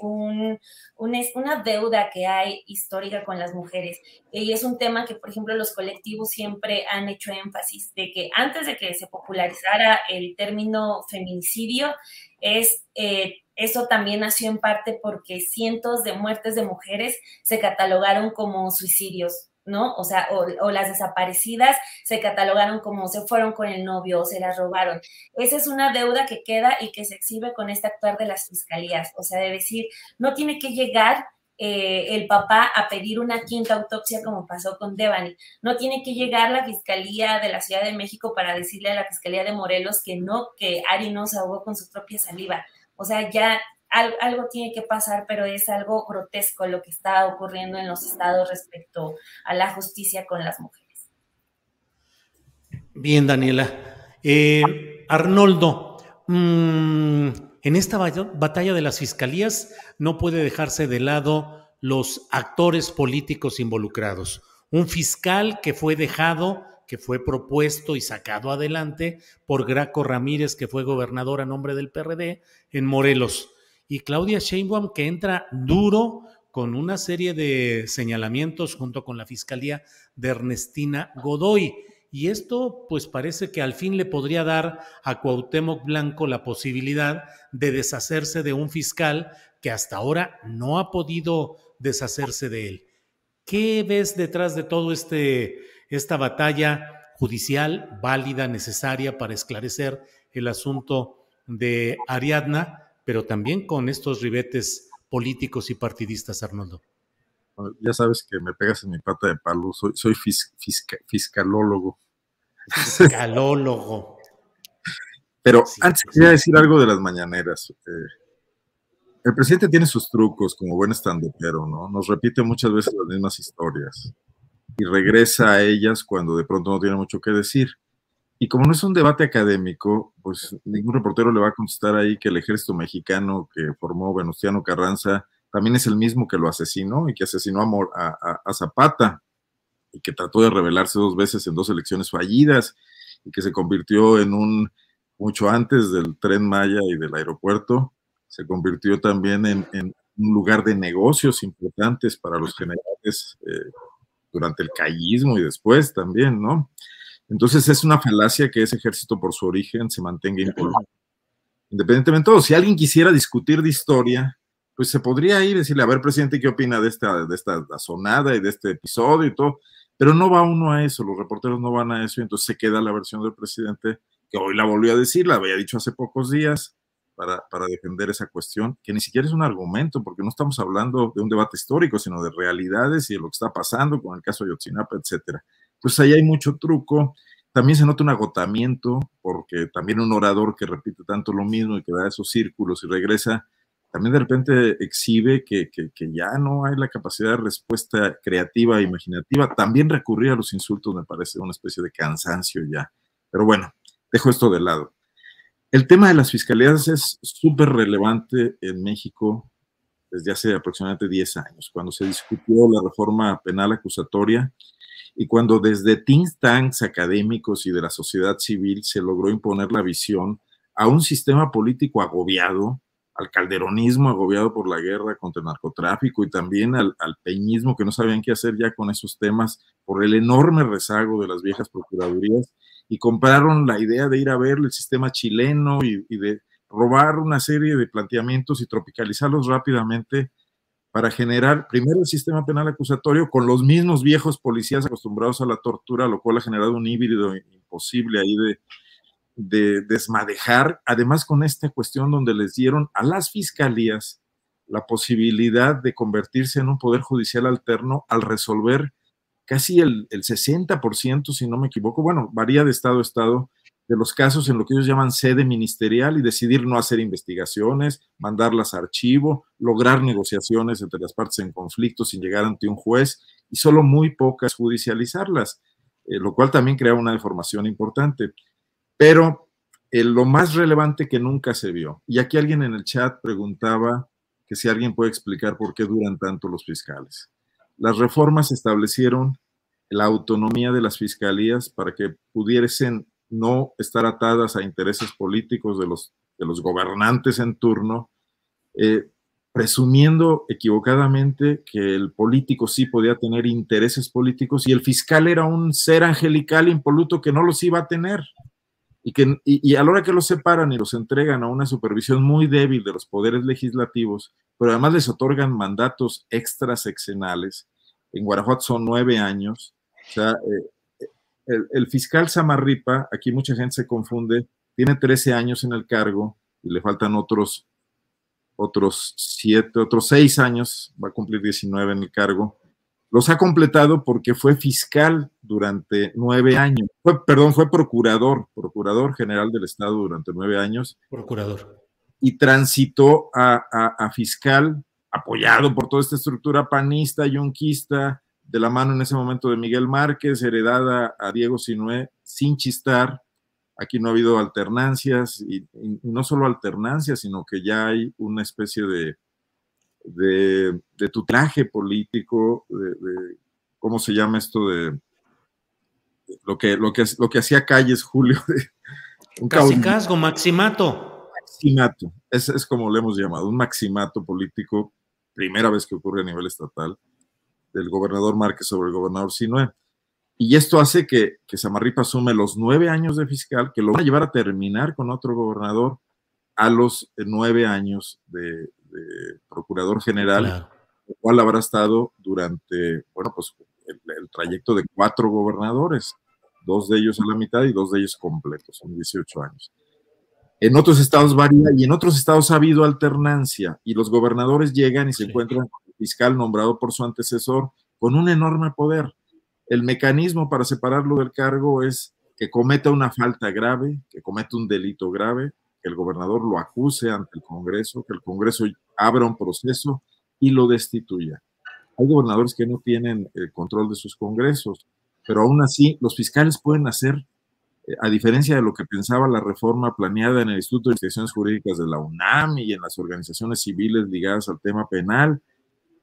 una deuda que hay histórica con las mujeres, y es un tema que, por ejemplo, los colectivos siempre han hecho énfasis, de que antes de que se popularizara el término feminicidio, eso también nació en parte porque cientos de muertes de mujeres se catalogaron como suicidios, ¿no? O sea, o las desaparecidas se catalogaron como se fueron con el novio o se las robaron. Esa es una deuda que queda y que se exhibe con este actuar de las fiscalías. O sea, de decir, no tiene que llegar el papá a pedir una 5ª autopsia como pasó con Devani. No tiene que llegar la Fiscalía de la Ciudad de México para decirle a la Fiscalía de Morelos que no, que Ari no se ahogó con su propia saliva. O sea, ya algo tiene que pasar, pero es algo grotesco lo que está ocurriendo en los estados respecto a la justicia con las mujeres. Bien, Daniela. Arnoldo, en esta batalla de las fiscalías no puede dejarse de lado los actores políticos involucrados. Un fiscal que fue dejado, que fue propuesto y sacado adelante por Graco Ramírez, que fue gobernador a nombre del PRD en Morelos, y Claudia Sheinbaum, que entra duro con una serie de señalamientos junto con la fiscalía de Ernestina Godoy. Y esto pues parece que al fin le podría dar a Cuauhtémoc Blanco la posibilidad de deshacerse de un fiscal que hasta ahora no ha podido deshacerse de él. ¿Qué ves detrás de todo esta batalla judicial válida, necesaria para esclarecer el asunto de Ariadna, pero también con estos ribetes políticos y partidistas, Arnoldo? Ya sabes que me pegas en mi pata de palo, soy fiscalólogo. Fiscalólogo. Pero sí, antes quería decir algo de las mañaneras. El presidente tiene sus trucos como buen estandopero, ¿no? Nos repite muchas veces las mismas historias y regresa a ellas cuando de pronto no tiene mucho que decir. Y como no es un debate académico, pues ningún reportero le va a contestar ahí que el ejército mexicano que formó Venustiano Carranza también es el mismo que lo asesinó y que asesinó a Zapata y que trató de rebelarse 2 veces en 2 elecciones fallidas y que se convirtió en mucho antes del Tren Maya y del aeropuerto, se convirtió también en un lugar de negocios importantes para los generales durante el callismo y después también, ¿no? Entonces es una falacia que ese ejército por su origen se mantenga impoluto. Independientemente de todo, si alguien quisiera discutir de historia, pues se podría ir y decirle, a ver, presidente, ¿qué opina de esta azonada y de este episodio y todo? Pero no va uno a eso, los reporteros no van a eso, y entonces se queda la versión del presidente, que hoy la volvió a decir, la había dicho hace pocos días, para defender esa cuestión, que ni siquiera es un argumento, porque no estamos hablando de un debate histórico, sino de realidades y de lo que está pasando con el caso de Ayotzinapa, etcétera. Pues ahí hay mucho truco. También se nota un agotamiento, porque también un orador que repite tanto lo mismo y que da esos círculos y regresa, también de repente exhibe que ya no hay la capacidad de respuesta creativa e imaginativa. También recurrir a los insultos me parece una especie de cansancio ya. Pero bueno, dejo esto de lado. El tema de las fiscalías es súper relevante en México desde hace aproximadamente 10 años, cuando se discutió la reforma penal acusatoria y cuando desde think tanks académicos y de la sociedad civil se logró imponer la visión a un sistema político agobiado, al calderonismo agobiado por la guerra contra el narcotráfico y también al peñismo que no sabían qué hacer ya con esos temas por el enorme rezago de las viejas procuradurías, y compraron la idea de ir a ver el sistema chileno y de robar una serie de planteamientos y tropicalizarlos rápidamente para generar primero el sistema penal acusatorio con los mismos viejos policías acostumbrados a la tortura, lo cual ha generado un híbrido imposible ahí de desmadejar, además con esta cuestión donde les dieron a las fiscalías la posibilidad de convertirse en un poder judicial alterno al resolver casi el 60%, si no me equivoco, bueno, varía de estado a estado, de los casos en lo que ellos llaman sede ministerial y decidir no hacer investigaciones, mandarlas a archivo, lograr negociaciones entre las partes en conflicto sin llegar ante un juez y solo muy pocas judicializarlas, lo cual también crea una deformación importante. Pero lo más relevante que nunca se vio, y aquí alguien en el chat preguntaba que si alguien puede explicar por qué duran tanto los fiscales. Las reformas establecieron la autonomía de las fiscalías para que pudiesen no estar atadas a intereses políticos de los gobernantes en turno, presumiendo equivocadamente que el político sí podía tener intereses políticos y el fiscal era un ser angelical impoluto que no los iba a tener. Y a la hora que los separan y los entregan a una supervisión muy débil de los poderes legislativos, pero además les otorgan mandatos extraseccionales, en Guanajuato son 9 años, o sea, el fiscal Samarripa, aquí mucha gente se confunde, tiene 13 años en el cargo y le faltan otros 6 años, va a cumplir 19 en el cargo. Los ha completado porque fue fiscal durante 9 años. Fue procurador general del Estado durante 9 años. Procurador. Y transitó a fiscal, apoyado por toda esta estructura panista, yunquista, de la mano en ese momento de Miguel Márquez, heredada a Diego Sinué, sin chistar. Aquí no ha habido alternancias, y no solo alternancias, sino que ya hay una especie de tutelaje político, ¿cómo se llama esto? De lo que hacía Calles, Julio. Cacicazgo, maximato. Maximato, es como le hemos llamado, un maximato político, primera vez que ocurre a nivel estatal, del gobernador Márquez sobre el gobernador Sinué. Y esto hace que Samarripa asume los 9 años de fiscal, que lo van a llevar a terminar con otro gobernador a los 9 años de procurador general, claro. El cual habrá estado durante, bueno, pues el trayecto de 4 gobernadores, 2 de ellos a la mitad y 2 de ellos completos, son 18 años. En otros estados varía y en otros estados ha habido alternancia y los gobernadores llegan y se encuentran con el fiscal nombrado por su antecesor con un enorme poder. El mecanismo para separarlo del cargo es que cometa una falta grave, que cometa un delito grave, que el gobernador lo acuse ante el Congreso, que el Congreso abra un proceso y lo destituya. Hay gobernadores que no tienen el control de sus congresos, pero aún así los fiscales pueden hacer, a diferencia de lo que pensaba la reforma planeada en el Instituto de Investigaciones Jurídicas de la UNAM y en las organizaciones civiles ligadas al tema penal,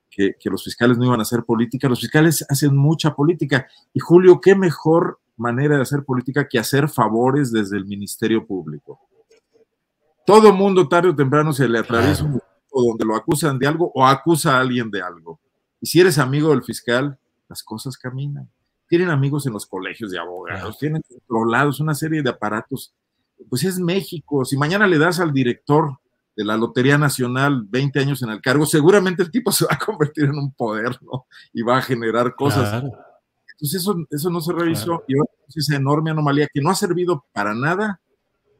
que los fiscales no iban a hacer política. Los fiscales hacen mucha política. Y Julio, ¿qué mejor manera de hacer política que hacer favores desde el Ministerio Público? Todo mundo tarde o temprano se le atraviesa un momento donde lo acusan de algo o acusa a alguien de algo. Y si eres amigo del fiscal, las cosas caminan. Tienen amigos en los colegios de abogados, tienen controlados una serie de aparatos. Pues es México. Si mañana le das al director de la Lotería Nacional 20 años en el cargo, seguramente el tipo se va a convertir en un poder, ¿no? Y va a generar cosas. Claro. Entonces eso no se revisó, claro. Y ahora es esa enorme anomalía que no ha servido para nada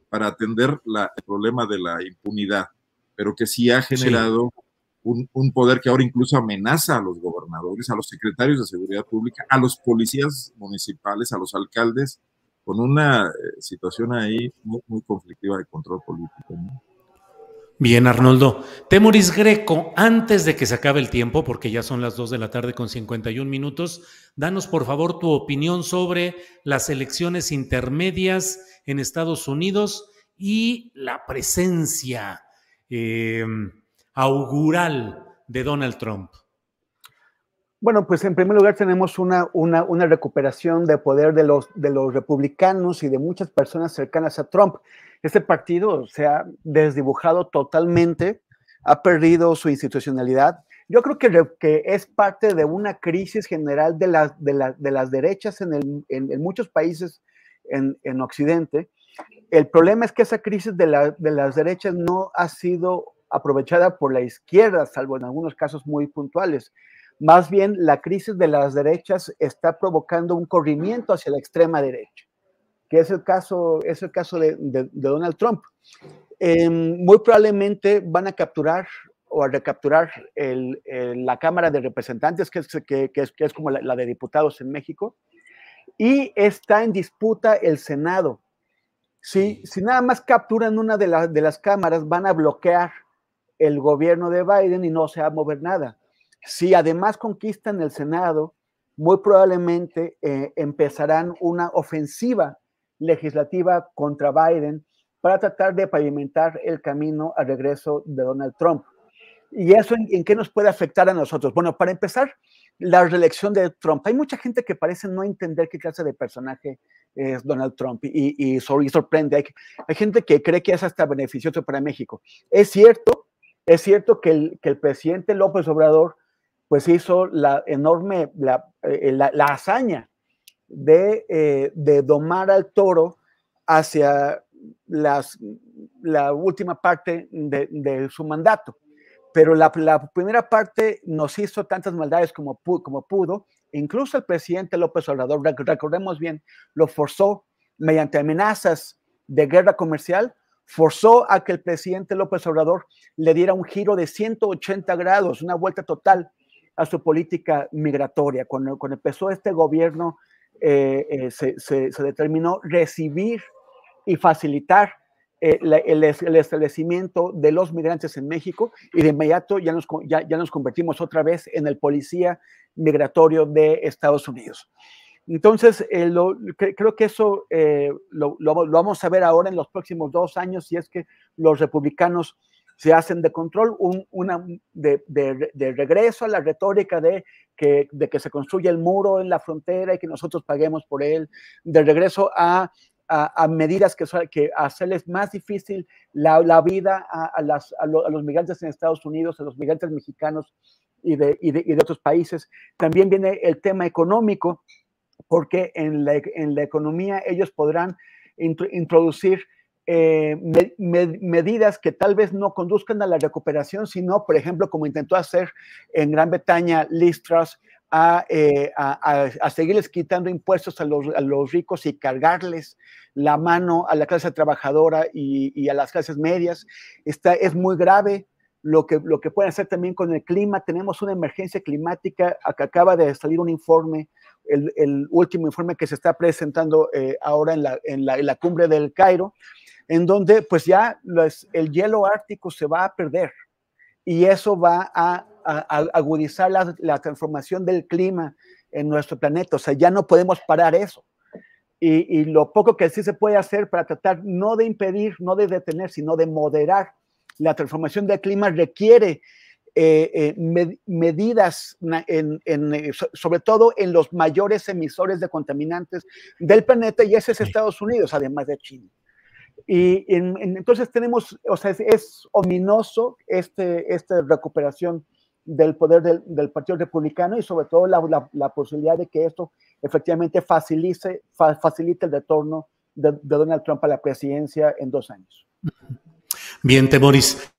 para atender el problema de la impunidad, pero que sí ha generado un poder que ahora incluso amenaza a los gobernadores, a los secretarios de seguridad pública, a los policías municipales, a los alcaldes, con una situación ahí muy, muy conflictiva de control político, ¿no? Bien, Arnoldo. Temoris Greco, antes de que se acabe el tiempo, porque ya son las 2 de la tarde con 51 minutos, danos por favor tu opinión sobre las elecciones intermedias en Estados Unidos y la presencia augural de Donald Trump. Bueno, pues en primer lugar tenemos una recuperación de poder de los republicanos y de muchas personas cercanas a Trump. Este partido se ha desdibujado totalmente, ha perdido su institucionalidad. Yo creo que es parte de una crisis general de las derechas en muchos países en Occidente, El problema es que esa crisis de las derechas no ha sido aprovechada por la izquierda, salvo en algunos casos muy puntuales. Más bien, la crisis de las derechas está provocando un corrimiento hacia la extrema derecha, que es el caso de Donald Trump. Muy probablemente van a capturar o a recapturar la Cámara de Representantes, que es como la de diputados en México, y está en disputa el Senado. Si nada más capturan una de las cámaras, van a bloquear el gobierno de Biden y no se va a mover nada. Si además conquistan el Senado, muy probablemente empezarán una ofensiva legislativa contra Biden para tratar de pavimentar el camino al regreso de Donald Trump. ¿Y eso en qué nos puede afectar a nosotros? Bueno, para empezar, la reelección de Trump. Hay mucha gente que parece no entender qué clase de personaje es Donald Trump y sorprende. Hay gente que cree que es hasta beneficioso para México. Es cierto que el presidente López Obrador pues hizo la enorme, la hazaña de domar al toro hacia la última parte de su mandato. Pero la primera parte nos hizo tantas maldades como pudo. Incluso el presidente López Obrador, recordemos bien, lo forzó mediante amenazas de guerra comercial, forzó a que el presidente López Obrador le diera un giro de 180 grados, una vuelta total a su política migratoria. Cuando empezó este gobierno, se determinó recibir y facilitar el establecimiento de los migrantes en México, y de inmediato ya nos convertimos otra vez en el policía migratorio de Estados Unidos. Entonces, creo que eso lo vamos a ver ahora en los próximos 2 años, si es que los republicanos se hacen de control, de regreso a la retórica de que se construye el muro en la frontera y que nosotros paguemos por él, de regreso a medidas que hacerles más difícil la vida a los migrantes en Estados Unidos, a los migrantes mexicanos y de otros países. También viene el tema económico, porque en la economía ellos podrán introducir medidas que tal vez no conduzcan a la recuperación, sino, por ejemplo, como intentó hacer en Gran Bretaña Liz Truss, a seguirles quitando impuestos a los ricos y cargarles la mano a la clase trabajadora y a las clases medias. Es muy grave lo que pueden hacer también con el clima. Tenemos una emergencia climática. Acaba de salir un informe, el último informe que se está presentando ahora en la cumbre del Cairo, en donde pues ya el hielo ártico se va a perder, y eso va a agudizar la transformación del clima en nuestro planeta. O sea, ya no podemos parar eso. Y lo poco que sí se puede hacer para tratar no de impedir, no de detener, sino de moderar la transformación del clima requiere medidas sobre todo en los mayores emisores de contaminantes del planeta, y ese es Estados Unidos, además de China. Y entonces tenemos, o sea, es ominoso esta recuperación del poder del Partido Republicano, y sobre todo la posibilidad de que esto efectivamente facilite el retorno de Donald Trump a la presidencia en 2 años. Bien, Temoris.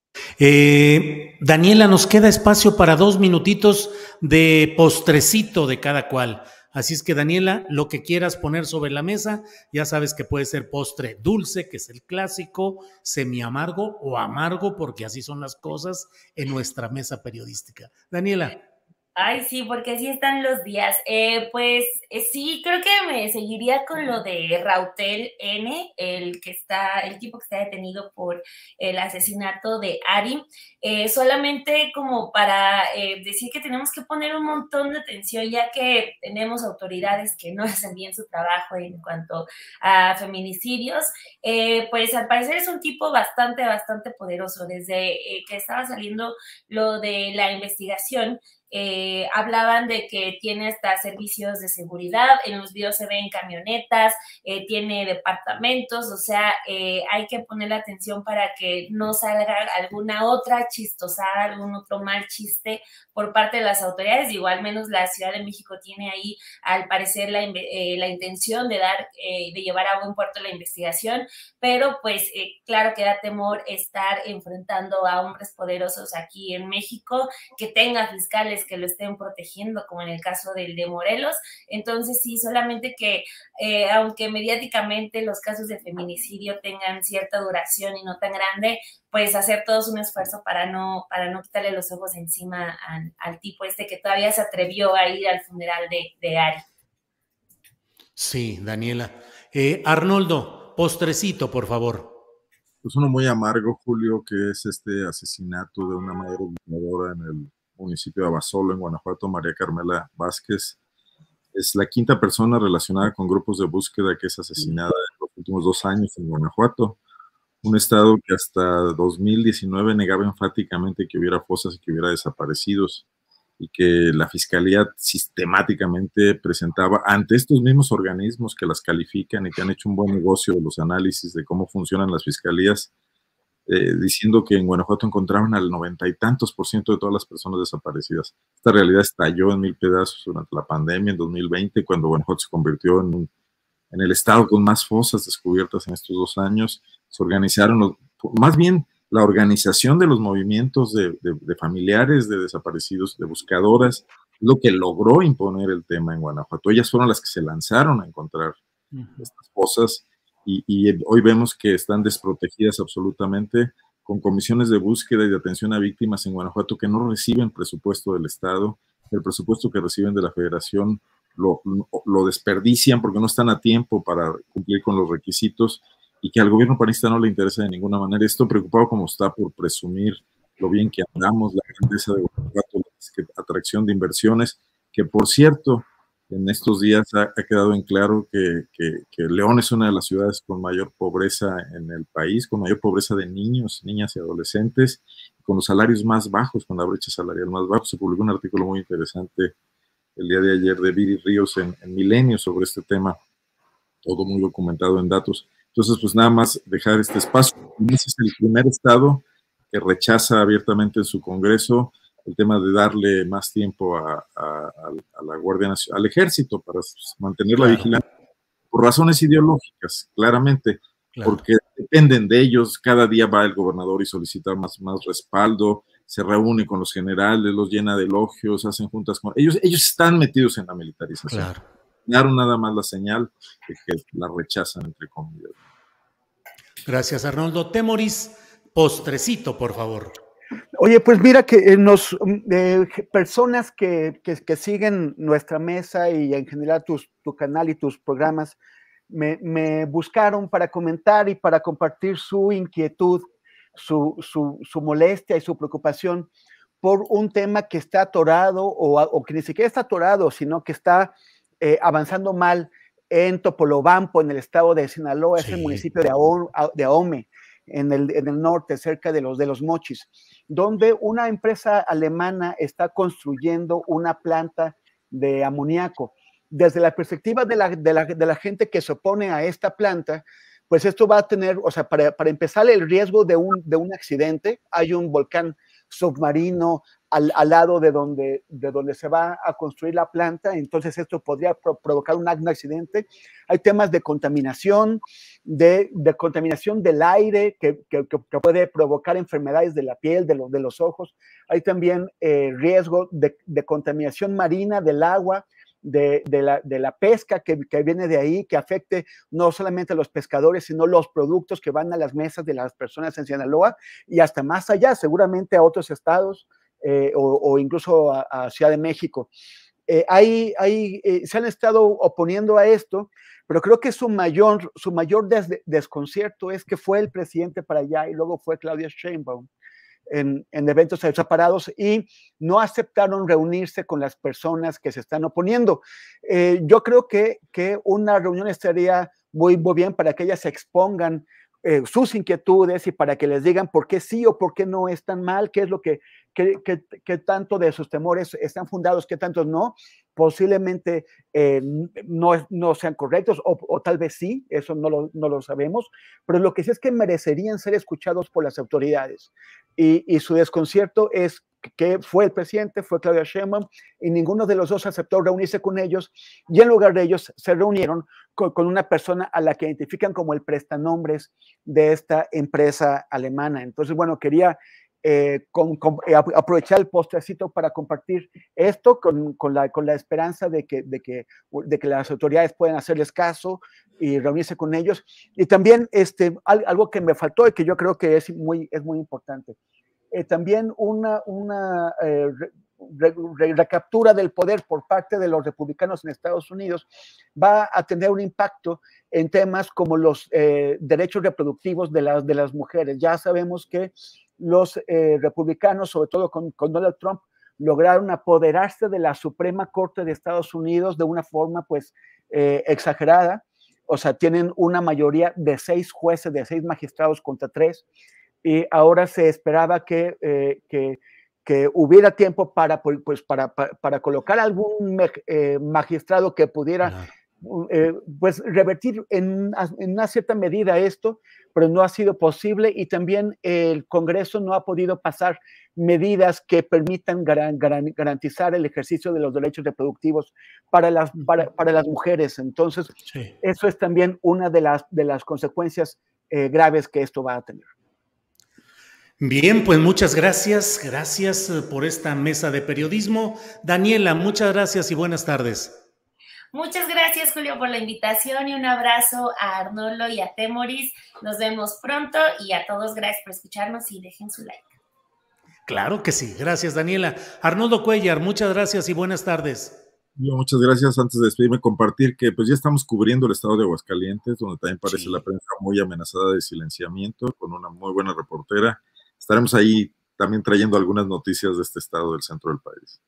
Daniela, nos queda espacio para 2 minutitos de postrecito de cada cual. Así es que, Daniela, lo que quieras poner sobre la mesa, ya sabes que puede ser postre dulce, que es el clásico, semiamargo o amargo, porque así son las cosas en nuestra mesa periodística. Daniela. Ay, sí, porque así están los días. Sí, creo que me seguiría con lo de Rautel N, el tipo que está detenido por el asesinato de Ari. Solamente como para decir que tenemos que poner un montón de atención, ya que tenemos autoridades que no hacen bien su trabajo en cuanto a feminicidios. Pues al parecer es un tipo bastante poderoso. Desde que estaba saliendo lo de la investigación, hablaban de que tiene hasta servicios de seguridad, en los videos se ven camionetas, tiene departamentos, o sea, hay que ponerle atención para que no salga alguna otra chistosada, algún otro mal chiste por parte de las autoridades. Digo, al menos la Ciudad de México tiene ahí, al parecer, la intención de llevar a buen puerto la investigación, pero pues claro que da temor estar enfrentando a hombres poderosos aquí en México, que tenga fiscales que lo estén protegiendo, como en el caso del de Morelos. Entonces sí, solamente que aunque mediáticamente los casos de feminicidio tengan cierta duración y no tan grande, pues hacer todos un esfuerzo para no quitarle los ojos encima al tipo este que todavía se atrevió a ir al funeral de Ari. Sí, Daniela. Arnoldo, postrecito, por favor. Pues uno muy amargo, Julio, que es este asesinato de una madre luchadora en el municipio de Abasolo, en Guanajuato, María Carmela Vázquez. Es la quinta persona relacionada con grupos de búsqueda que es asesinada en los últimos 2 años en Guanajuato, un estado que hasta 2019 negaba enfáticamente que hubiera fosas y que hubiera desaparecidos, y que la Fiscalía sistemáticamente presentaba ante estos mismos organismos que las califican y que han hecho un buen negocio de los análisis de cómo funcionan las fiscalías, diciendo que en Guanajuato encontraban al 90 y tantos % de todas las personas desaparecidas. Esta realidad estalló en 1000 pedazos durante la pandemia en 2020, cuando Guanajuato se convirtió en el estado con más fosas descubiertas en estos 2 años. Se organizaron, más bien la organización de los movimientos de familiares de desaparecidos, de buscadoras, lo que logró imponer el tema en Guanajuato. Ellas fueron las que se lanzaron a encontrar estas cosas, y hoy vemos que están desprotegidas absolutamente, con comisiones de búsqueda y de atención a víctimas en Guanajuato que no reciben presupuesto del Estado. El presupuesto que reciben de la Federación lo desperdician porque no están a tiempo para cumplir con los requisitos, y que al gobierno panista no le interesa de ninguna manera. Esto, preocupado como está por presumir lo bien que andamos, la grandeza de Guanajuato, la atracción de inversiones, que por cierto, en estos días ha quedado en claro que León es una de las ciudades con mayor pobreza en el país, con mayor pobreza de niños, niñas y adolescentes, con los salarios más bajos, con la brecha salarial más baja. Se publicó un artículo muy interesante el día de ayer de Viri Ríos en Milenio sobre este tema, todo muy documentado en datos. Entonces, pues nada más dejar este espacio. Ese es el primer estado que rechaza abiertamente en su Congreso el tema de darle más tiempo a la Guardia Nacional, al Ejército, para mantener la vigilancia, por razones ideológicas, claramente, porque dependen de ellos. Cada día va el gobernador y solicita más respaldo, se reúne con los generales, los llena de elogios, hacen juntas con ellos. Ellos están metidos en la militarización. Claro. Daron nada más la señal de que la rechazan, entre comillas. Gracias, Arnoldo. Temoris, postrecito, por favor. Oye, pues mira que personas que siguen nuestra mesa y en general tu canal y tus programas me buscaron para comentar y para compartir su inquietud, su molestia y su preocupación por un tema que está atorado o que ni siquiera está atorado, sino que está avanzando mal en Topolobampo, en el estado de Sinaloa. Sí. Es el municipio de Ahome, en el norte, cerca de los Mochis, donde una empresa alemana está construyendo una planta de amoníaco. Desde la perspectiva de la gente que se opone a esta planta, pues esto va a tener, o sea, para empezar, el riesgo de un accidente. Hay un volcán submarino al lado de donde se va a construir la planta, entonces esto podría provocar un accidente. Hay temas de contaminación, de contaminación del aire, que puede provocar enfermedades de la piel, de los ojos. Hay también riesgo de contaminación marina del agua, de la pesca que viene de ahí, que afecte no solamente a los pescadores, sino los productos que van a las mesas de las personas en Sinaloa y hasta más allá, seguramente a otros estados o incluso a Ciudad de México. Se han estado oponiendo a esto, pero creo que su mayor desconcierto es que fue el presidente para allá y luego fue Claudia Sheinbaum en eventos separados y no aceptaron reunirse con las personas que se están oponiendo. Yo creo que una reunión estaría muy bien para que ellas se expongan sus inquietudes y para que les digan por qué sí o por qué no es tan mal, qué es lo que tanto de sus temores están fundados, qué tantos no, posiblemente no sean correctos o tal vez sí, eso no lo sabemos, pero lo que sí es que merecerían ser escuchados por las autoridades y su desconcierto es que fue el presidente, fue Claudia Sheinbaum, y ninguno de los dos aceptó reunirse con ellos, y en lugar de ellos se reunieron con una persona a la que identifican como el prestanombres de esta empresa alemana. Entonces, bueno, quería aprovechar el postrecito para compartir esto con la esperanza de que las autoridades puedan hacerles caso y reunirse con ellos. Y también algo que me faltó y que yo creo que es muy importante. También una recaptura del poder por parte de los republicanos en Estados Unidos va a tener un impacto en temas como los derechos reproductivos de las mujeres. Ya sabemos que los republicanos, sobre todo con Donald Trump, lograron apoderarse de la Suprema Corte de Estados Unidos de una forma pues exagerada. O sea, tienen una mayoría de 6 jueces, de 6 magistrados contra 3. Y ahora se esperaba que hubiera tiempo para colocar algún magistrado que pudiera pues revertir en una cierta medida esto, pero no ha sido posible y también el Congreso no ha podido pasar medidas que permitan garantizar el ejercicio de los derechos reproductivos para las mujeres. Entonces, sí, eso es también una de las consecuencias graves que esto va a tener. Bien, pues muchas gracias. Gracias por esta mesa de periodismo. Daniela, muchas gracias y buenas tardes. Muchas gracias, Julio, por la invitación y un abrazo a Arnoldo y a Temoris. Nos vemos pronto y a todos gracias por escucharnos y dejen su like. Claro que sí. Gracias, Daniela. Arnoldo Cuellar, muchas gracias y buenas tardes. Muchas gracias. Antes de despedirme, compartir que pues ya estamos cubriendo el estado de Aguascalientes, donde también parece la prensa muy amenazada de silenciamiento, con una muy buena reportera. Estaremos ahí también trayendo algunas noticias de este estado del centro del país.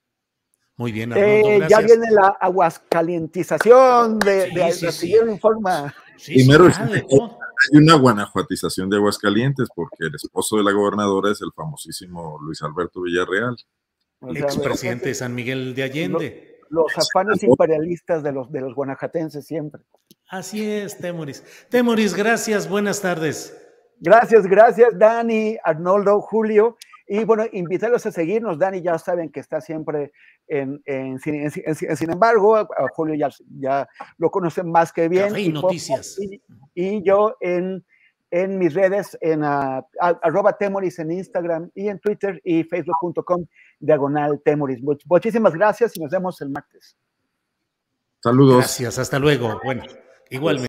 Muy bien, Arnoldo, gracias. Ya viene la aguascalientización de informa. Primero hay una guanajuatización de Aguascalientes, porque el esposo de la gobernadora es el famosísimo Luis Alberto Villarreal. Expresidente de San Miguel de Allende. Los afanes imperialistas de los guanajuatenses siempre. Así es, Temoris. Temoris, gracias, buenas tardes. Gracias, Dani, Arnoldo, Julio. Y bueno, invitarlos a seguirnos. Dani ya saben que está siempre sin embargo, a Julio ya lo conocen más que bien. Café y noticias. Y yo en mis redes, en @Temoris en Instagram y en Twitter y facebook.com/Temoris. Muchísimas gracias y nos vemos el martes. Saludos. Gracias, hasta luego. Bueno, igualmente.